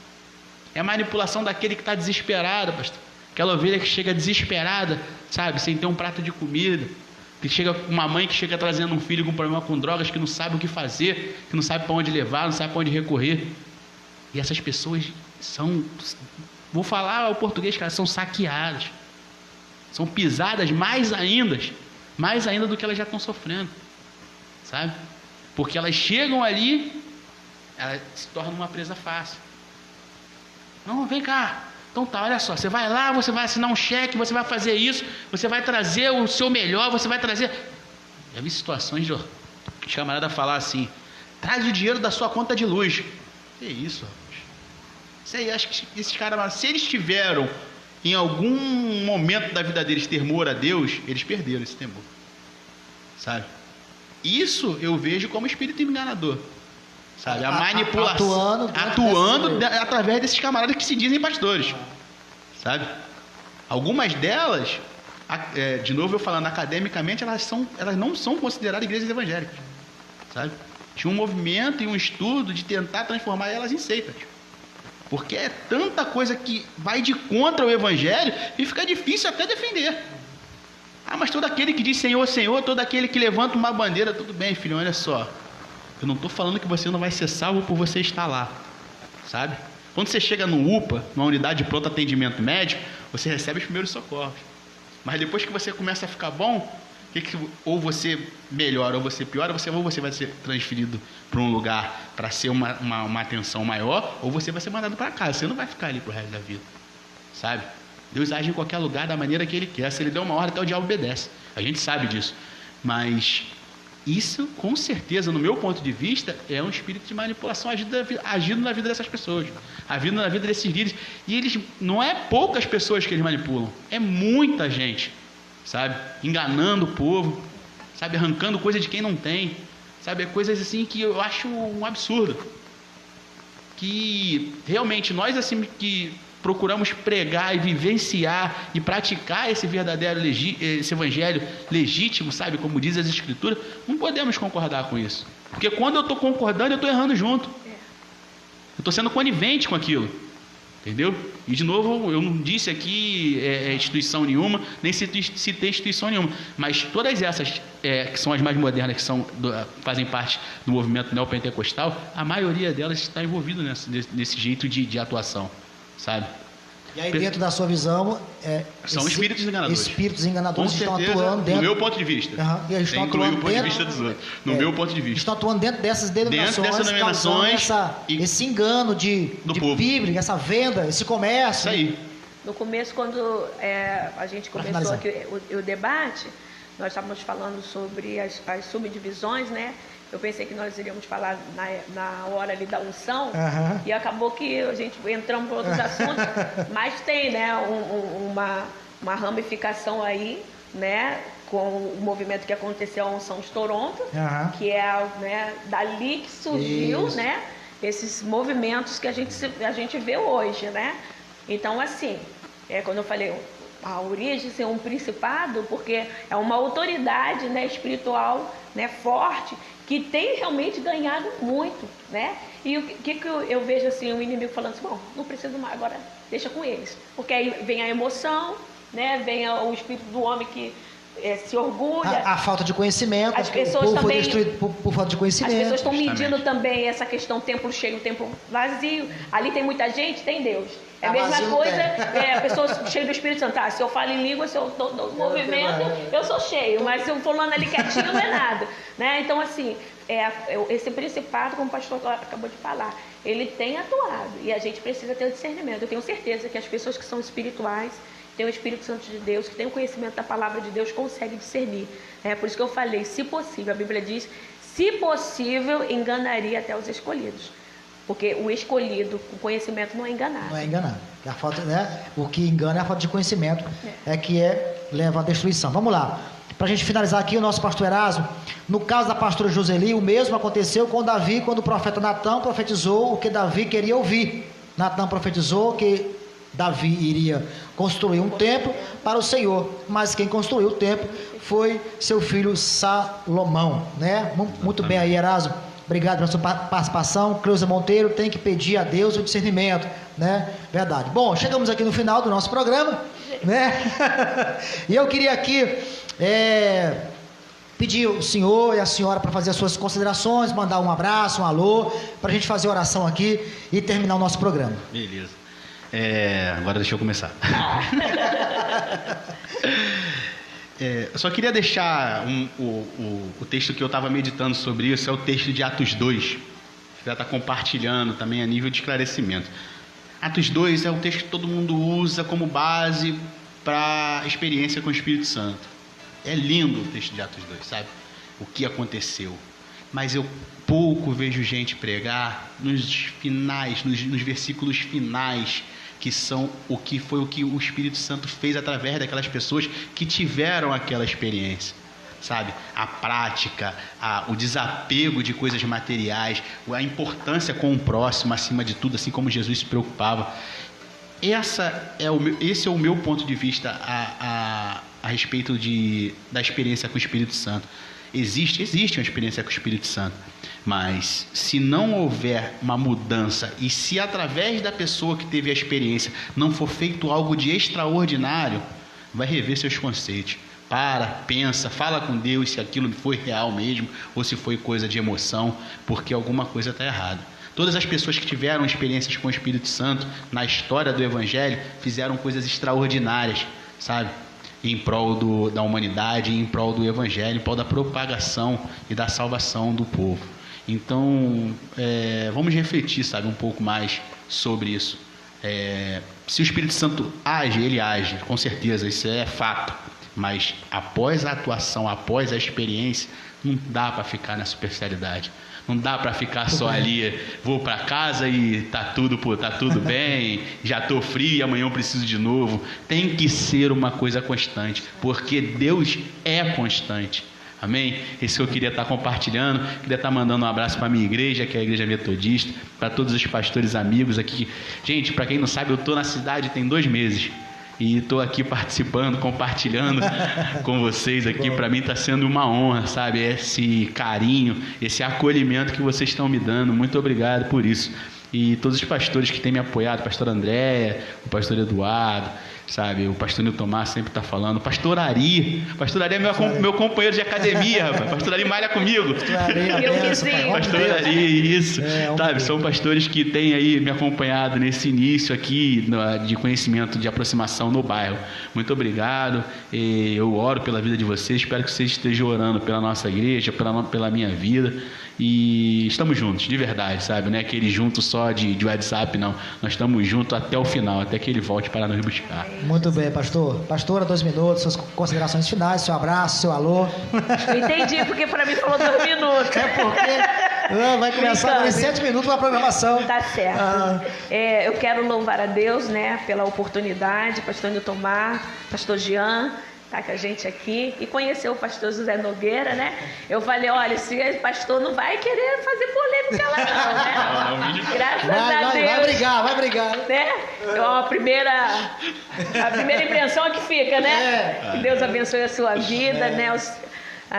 É a manipulação daquele que está desesperado, pastor. Aquela ovelha que chega desesperada, sabe? Sem ter um prato de comida. Que chega uma mãe que chega trazendo um filho com problema com drogas, que não sabe o que fazer, que não sabe para onde levar, não sabe para onde recorrer. E essas pessoas são... Vou falar o português, cara, são saqueadas. São pisadas mais ainda do que elas já estão sofrendo, sabe? Porque elas chegam ali, elas se tornam uma presa fácil. Não, vem cá. Então tá, olha só, você vai lá, você vai assinar um cheque, você vai fazer isso, você vai trazer o seu melhor, você vai trazer... Já vi situações de camarada falar assim, traz o dinheiro da sua conta de luz. Que isso, rapaz? Isso aí, acho que esses caras, se eles tiveram em algum momento da vida deles temor a Deus, eles perderam esse temor, sabe? Isso eu vejo como espírito enganador, sabe? A manipulação atuando através desses camaradas que se dizem pastores, sabe? Algumas delas, de novo eu falando academicamente, elas não são consideradas igrejas evangélicas, sabe? Tinha um movimento e um estudo de tentar transformar elas em seitas. Porque é tanta coisa que vai de contra o evangelho e fica difícil até defender. Ah, mas todo aquele que diz Senhor, Senhor, todo aquele que levanta uma bandeira, tudo bem, filho, olha só. Eu não estou falando que você não vai ser salvo por você estar lá, sabe? Quando você chega no UPA, numa unidade de pronto atendimento médico, você recebe os primeiros socorros. Mas depois que você começa a ficar bom, ou você melhora ou você piora, ou você vai ser transferido para um lugar para ser uma atenção maior, ou você vai ser mandado para casa. Você não vai ficar ali pro resto da vida, sabe? Deus age em qualquer lugar da maneira que Ele quer. Se Ele der uma ordem, até o diabo obedece. A gente sabe disso. Mas Isso, com certeza, no meu ponto de vista, é um espírito de manipulação agindo na vida dessas pessoas, agindo na vida desses líderes. E eles, não é poucas pessoas que eles manipulam, é muita gente, sabe? Enganando o povo, sabe? Arrancando coisa de quem não tem, sabe? É coisas assim que eu acho um absurdo. Que realmente nós, assim, que procuramos pregar e vivenciar e praticar esse verdadeiro esse evangelho legítimo, sabe, como diz as escrituras, não podemos concordar com isso, porque quando eu estou concordando, eu estou errando junto, eu estou sendo conivente com aquilo, entendeu? E de novo, eu não disse aqui instituição nenhuma, nem citei instituição nenhuma, mas todas essas que são as mais modernas, que fazem parte do movimento neopentecostal, a maioria delas está envolvida nesse jeito de atuação, sabe? E aí, dentro da sua visão, são espíritos enganadores. Espíritos enganadores com estão certeza, atuando dentro. No meu ponto de vista. E eles estão atuando o ponto de vista dos outros. No meu ponto de vista. Estão atuando dentro dessas denominações, esse engano de bíblica, essa venda, esse comércio. Isso aí. No começo, quando a gente começou aqui o debate, nós estávamos falando sobre as subdivisões, né? Eu pensei que nós iríamos falar na hora ali da unção, e acabou que a gente entramos para outros assuntos, mas tem, né, uma ramificação aí, né, com o movimento que aconteceu, a unção de Toronto, que é, né, dali que surgiu, né, esses movimentos que a gente vê hoje, né? Então, assim, quando eu falei a origem ser um principado, porque é uma autoridade, né, espiritual, né, forte, que tem realmente ganhado muito, né? E o que eu vejo assim, o inimigo falando assim, bom, não preciso mais, agora deixa com eles, porque aí vem a emoção, né? Vem o espírito do homem que se orgulha. A falta de conhecimento, as pessoas o povo também, foi destruído por falta de conhecimento. As pessoas estão medindo também essa questão templo cheio, templo vazio. Ali tem muita gente, tem Deus. É a mesma coisa, a pessoa cheia do Espírito Santo. Se eu falo em língua, se eu estou no movimento, eu sou cheio, mas se eu falando ali quietinho, não é nada, né? Então, assim, esse principado, como o pastor acabou de falar, ele tem atuado e a gente precisa ter o discernimento. Eu tenho certeza que as pessoas que são espirituais, tem o Espírito Santo de Deus, que tem o conhecimento da palavra de Deus, consegue discernir. Por isso que eu falei, se possível, a Bíblia diz, se possível, enganaria até os escolhidos. Porque o escolhido, o conhecimento não é enganado. Não é enganado. A falta, né? O que engana é a falta de conhecimento, que leva à destruição. Vamos lá. Para a gente finalizar aqui, o nosso pastor Erasmo, no caso da pastora Joseli, o mesmo aconteceu com Davi, quando o profeta Natã profetizou o que Davi queria ouvir. Natã profetizou que Davi iria construir um templo para o Senhor, mas quem construiu o templo foi seu filho Salomão, né? Muito bem aí, Erasmo. Obrigado pela sua participação. Cleusa Monteiro tem que pedir a Deus o discernimento, né? Verdade. Bom, chegamos aqui no final do nosso programa, né? E eu queria aqui pedir o senhor e a senhora para fazer as suas considerações, mandar um abraço, um alô, para a gente fazer a oração aqui e terminar o nosso programa. Beleza. Agora deixa eu começar. Eu só queria deixar o texto que eu estava meditando sobre isso, é o texto de Atos 2, que já está compartilhando também a nível de esclarecimento. Atos 2 é o texto que todo mundo usa como base para a experiência com o Espírito Santo. É lindo o texto de Atos 2, sabe? O que aconteceu. Mas eu pouco vejo gente pregar nos finais, nos versículos finais, que são o que o Espírito Santo fez através daquelas pessoas que tiveram aquela experiência, sabe? A prática, o desapego de coisas materiais, a importância com o próximo acima de tudo, assim como Jesus se preocupava. Esse é o meu ponto de vista a respeito da experiência com o Espírito Santo. Existe uma experiência com o Espírito Santo, mas se não houver uma mudança e se através da pessoa que teve a experiência não for feito algo de extraordinário, vai rever seus conceitos. Pensa, fala com Deus se aquilo foi real mesmo ou se foi coisa de emoção, porque alguma coisa está errada. Todas as pessoas que tiveram experiências com o Espírito Santo na história do Evangelho fizeram coisas extraordinárias, sabe? Em prol da humanidade, em prol do Evangelho, em prol da propagação e da salvação do povo. Então, vamos refletir, sabe, um pouco mais sobre isso. Se o Espírito Santo age, ele age, com certeza, isso é fato. Mas após a atuação, após a experiência, não dá para ficar na superficialidade. Não dá para ficar só ali, vou para casa e tá tudo bem, já tô frio e amanhã eu preciso de novo. Tem que ser uma coisa constante, porque Deus é constante. Amém? Isso que eu queria estar compartilhando. Queria estar mandando um abraço para a minha igreja, que é a Igreja Metodista, para todos os pastores amigos aqui. Gente, para quem não sabe, eu estou na cidade tem 2 meses. E estou aqui participando, compartilhando com vocês aqui. Para mim está sendo uma honra, sabe? Esse carinho, esse acolhimento que vocês estão me dando. Muito obrigado por isso. E todos os pastores que têm me apoiado, o pastor André, o pastor Eduardo, sabe? O pastor Nilton Mar sempre está falando. Pastor Ari é meu companheiro de academia, rapaz. Pastor Ari malha comigo. Pastor Ari, isso. Sabe? São pastores que têm aí me acompanhado nesse início aqui de conhecimento, de aproximação no bairro. Muito obrigado. Eu oro pela vida de vocês. Espero que vocês estejam orando pela nossa igreja, pela minha vida. E estamos juntos, de verdade, sabe? Não é aquele junto só de WhatsApp, não. Nós estamos juntos até o final, até que ele volte para nos buscar. Muito bem, pastor. Pastora, 2 minutos, suas considerações finais, seu abraço, seu alô. Eu entendi, porque para mim falou 2 minutos. É porque vai começar em 7 minutos a programação. Tá certo. Eu quero louvar a Deus, né, pela oportunidade, pastor Nilton Mar, pastor Jean, tá com a gente aqui, e conhecer o pastor José Nogueira, né? Eu falei, olha, esse pastor não vai querer fazer polêmica lá não, né? Graças a Deus. Vai brigar. Né? A primeira impressão é que fica, né? Que Deus abençoe a sua vida, né?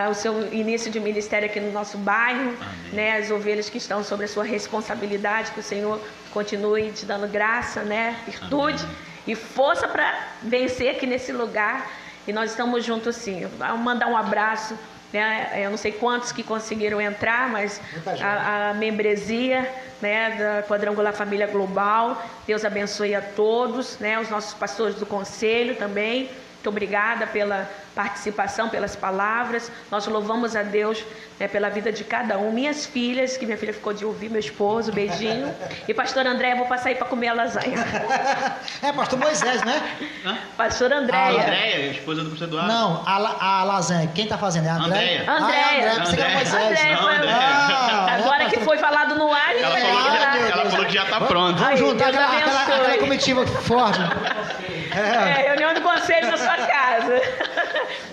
O seu início de ministério aqui no nosso bairro, né? As ovelhas que estão sobre a sua responsabilidade, que o Senhor continue te dando graça, né? Virtude e força para vencer aqui nesse lugar. E nós estamos juntos sim. Vou mandar um abraço, né? Eu não sei quantos que conseguiram entrar, mas a membresia, né, da Quadrangular Família Global. Deus abençoe a todos, né? Os nossos pastores do conselho também. Muito obrigada pela participação, pelas palavras. Nós louvamos a Deus, né, pela vida de cada um. Minhas filhas, que minha filha ficou de ouvir, meu esposo, beijinho. E pastor André, eu vou passar aí para comer a lasanha. Pastor Moisés, né? Pastor Andréia. Andréia, esposa do pastor Eduardo. Não, a lasanha, quem está fazendo? É a Andréia? Andréia. Você que é Moisés. Agora que foi falado no ar, ela falou que já está pronto. Vamos juntar aquela comitiva forte. Reunião do conselho na sua casa.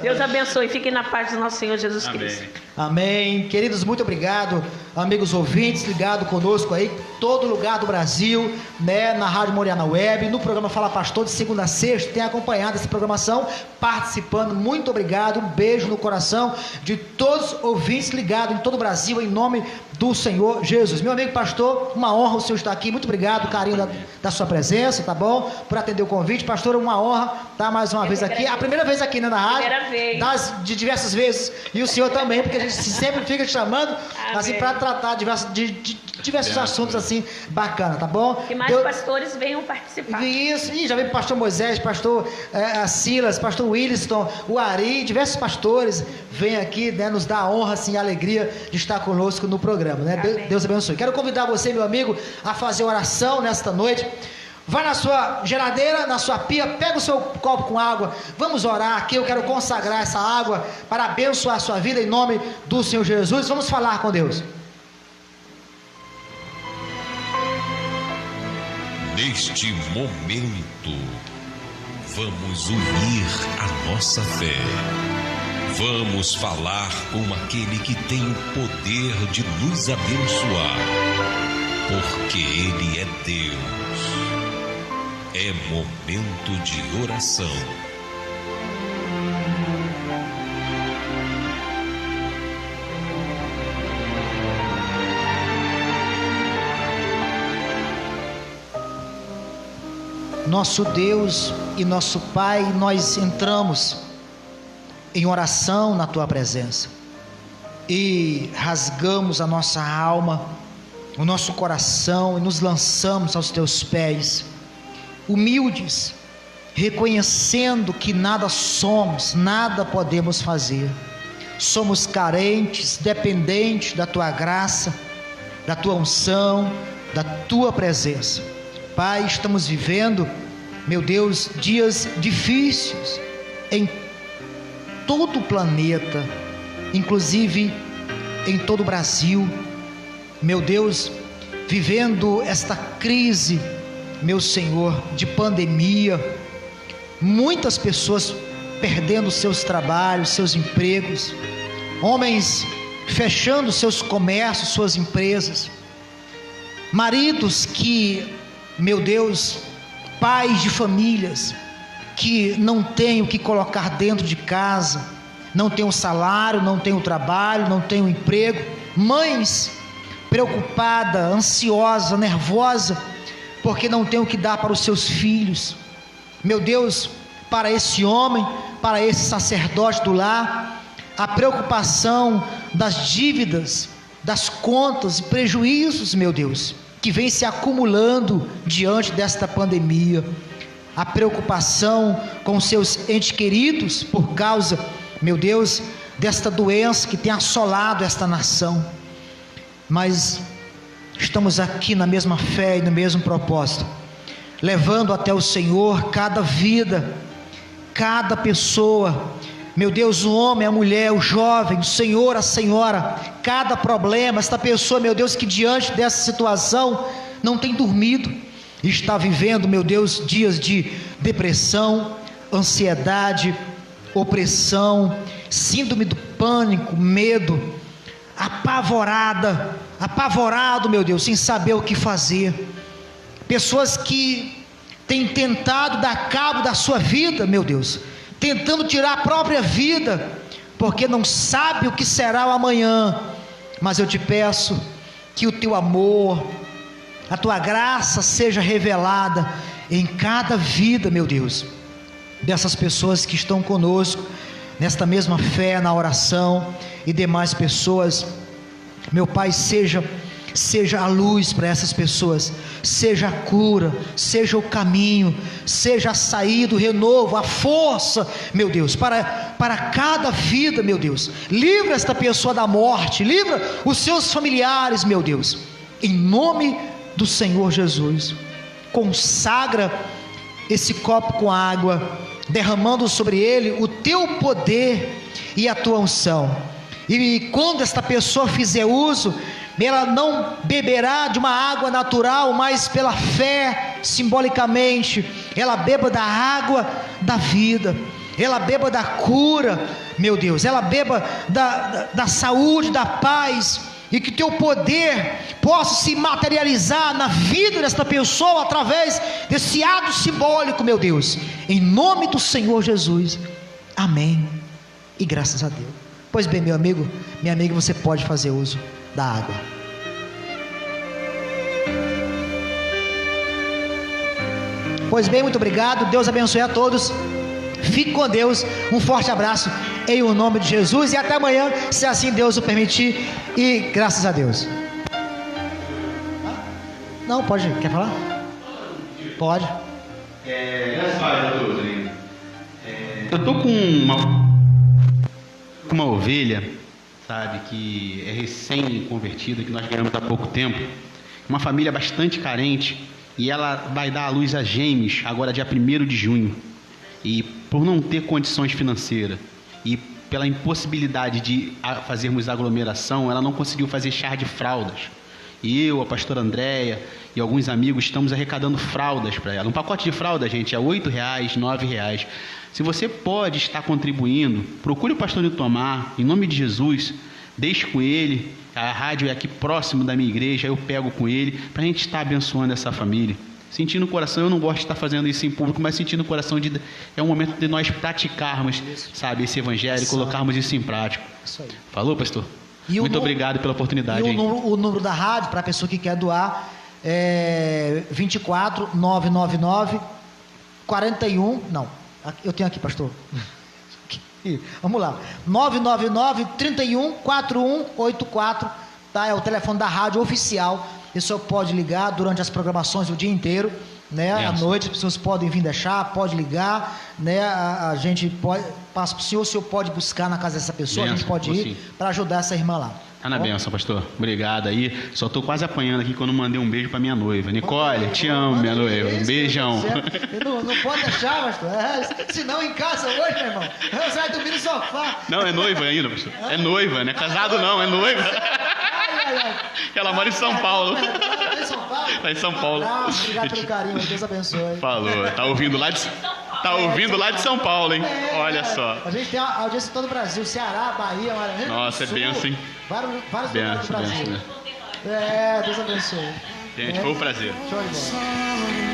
Deus abençoe. Fiquem na paz do nosso Senhor Jesus Cristo. Amém. Queridos, muito obrigado. Amigos ouvintes, ligado conosco aí, todo lugar do Brasil, né, na Rádio Moriana Web, no programa Fala Pastor, de segunda a sexta, tem acompanhado essa programação, participando. Muito obrigado. Um beijo no coração de todos os ouvintes ligados em todo o Brasil, em nome do Senhor Jesus. Meu amigo pastor, uma honra o senhor estar aqui. Muito obrigado, carinho da sua presença, tá bom? Por atender o convite. Pastor, uma honra estar mais uma vez aqui. A primeira vez aqui, né, na rádio. Primeira vez. De diversas vezes. E o senhor também, porque a gente sempre fica te chamando, assim, para tratar de diversos assuntos, assim, bacana, tá bom? Que mais pastores venham participar. Isso, e já veio o pastor Moisés, pastor Silas, pastor Williston, o Ari, diversos pastores vêm aqui, né, nos dar a honra, assim, a alegria de estar conosco no programa, né? Deus abençoe. Quero convidar você, meu amigo, a fazer oração nesta noite. Vai na sua geladeira, na sua pia, pega o seu copo com água, vamos orar aqui. Eu quero consagrar essa água para abençoar a sua vida em nome do Senhor Jesus. Vamos falar com Deus. Neste momento, vamos unir a nossa fé. Vamos falar com aquele que tem o poder de nos abençoar, porque Ele é Deus. É momento de oração. Nosso Deus e nosso Pai, nós entramos em oração na Tua presença e rasgamos a nossa alma, o nosso coração, e nos lançamos aos Teus pés, humildes, reconhecendo que nada somos, nada podemos fazer. Somos carentes, dependentes da Tua graça, da Tua unção, da Tua presença. Pai, estamos vivendo, meu Deus, dias difíceis em todo o planeta, inclusive em todo o Brasil, meu Deus, vivendo esta crise, meu Senhor, de pandemia, muitas pessoas perdendo seus trabalhos, seus empregos, homens fechando seus comércios, suas empresas, maridos que, meu Deus, pais de famílias que não têm o que colocar dentro de casa, não têm o salário, não têm o trabalho, não têm o emprego, mães preocupada, ansiosa, nervosa, porque não tem o que dar para os seus filhos. Meu Deus, para esse homem, para esse sacerdote do lar, a preocupação das dívidas, das contas e prejuízos, meu Deus, que vem se acumulando diante desta pandemia, a preocupação com seus entes queridos por causa, meu Deus, desta doença que tem assolado esta nação. Mas estamos aqui na mesma fé e no mesmo propósito, levando até o Senhor cada vida, cada pessoa, meu Deus, o homem, a mulher, o jovem, o senhor, a senhora, cada problema, esta pessoa, meu Deus, que diante dessa situação não tem dormido, está vivendo, meu Deus, dias de depressão, ansiedade, opressão, síndrome do pânico, medo, apavorado, meu Deus, sem saber o que fazer. Pessoas que têm tentado dar cabo da sua vida, meu Deus, tentando tirar a própria vida, porque não sabe o que será o amanhã. Mas eu te peço que o teu amor, a tua graça seja revelada em cada vida, meu Deus, dessas pessoas que estão conosco nesta mesma fé, na oração, e demais pessoas. Meu Pai, seja a luz para essas pessoas, seja a cura, seja o caminho, seja a saída, o renovo, a força, meu Deus, para cada vida, meu Deus. Livra esta pessoa da morte, livra os seus familiares, meu Deus, em nome do Senhor Jesus. Consagra esse copo com água, derramando sobre ele o teu poder e a tua unção. E quando esta pessoa fizer uso, ela não beberá de uma água natural, mas pela fé, simbolicamente, ela beba da água da vida, ela beba da cura, meu Deus, ela beba da saúde, da paz, e que teu poder possa se materializar na vida desta pessoa, através desse ato simbólico, meu Deus, em nome do Senhor Jesus, amém, e graças a Deus. Pois bem, meu amigo, minha amiga, você pode fazer uso da água. Pois bem, muito obrigado, Deus abençoe a todos, fique com Deus, um forte abraço em o nome de Jesus, e até amanhã, se assim Deus o permitir, e graças a Deus. Não, pode, quer falar? Pode. Eu tô com uma ovelha, sabe, que é recém-convertida, que nós ganhamos há pouco tempo, uma família bastante carente, e ela vai dar à luz a gêmeos agora dia 1º de junho, e por não ter condições financeiras e pela impossibilidade de fazermos aglomeração, ela não conseguiu fazer chá de fraldas, e eu, a pastora Andréia e alguns amigos estamos arrecadando fraldas para ela. Um pacote de fralda, gente, é R$8, R$9. Se você pode estar contribuindo, procure o pastor Nitomar, em nome de Jesus, deixe com ele, a rádio é aqui próximo da minha igreja, eu pego com ele, para a gente estar abençoando essa família. Sentindo no coração, eu não gosto de estar fazendo isso em público, mas sentindo no coração, é um momento de nós praticarmos, sabe, esse evangelho, colocarmos isso em prática. Isso aí. Falou, pastor? Muito obrigado pela oportunidade. E o número da rádio, para a pessoa que quer doar, é 24 999 41, não, eu tenho aqui, pastor. Vamos lá, 999 31 4184, tá? É o telefone da rádio oficial. O senhor pode ligar durante as programações o dia inteiro, né? À noite, as pessoas podem vir deixar, pode ligar, né? A gente pode, passa para o senhor pode buscar na casa dessa pessoa, a gente pode ir para ajudar essa irmã lá. Tá na benção, pastor. Obrigado aí. Só tô quase apanhando aqui quando mandei um beijo pra minha noiva. Nicole, te amo, minha noiva. Um beijão. Não pode deixar, pastor. Senão em casa hoje, meu irmão. Eu saio dormir no sofá. Não, é noiva ainda, pastor. É noiva, não é casado não, é noiva. Ela mora em São Paulo. Tá em São Paulo? Tá em São Paulo. Obrigado pelo carinho, Deus abençoe. Falou. Tá ouvindo lá de São Paulo, hein? Olha só. A gente tem a audiência em todo o Brasil, Ceará, Bahia, Maranhão. Nossa, é benção, hein? Vários lugares do Brasil. Benção. Deus abençoe. Gente, foi um prazer. Show de bola.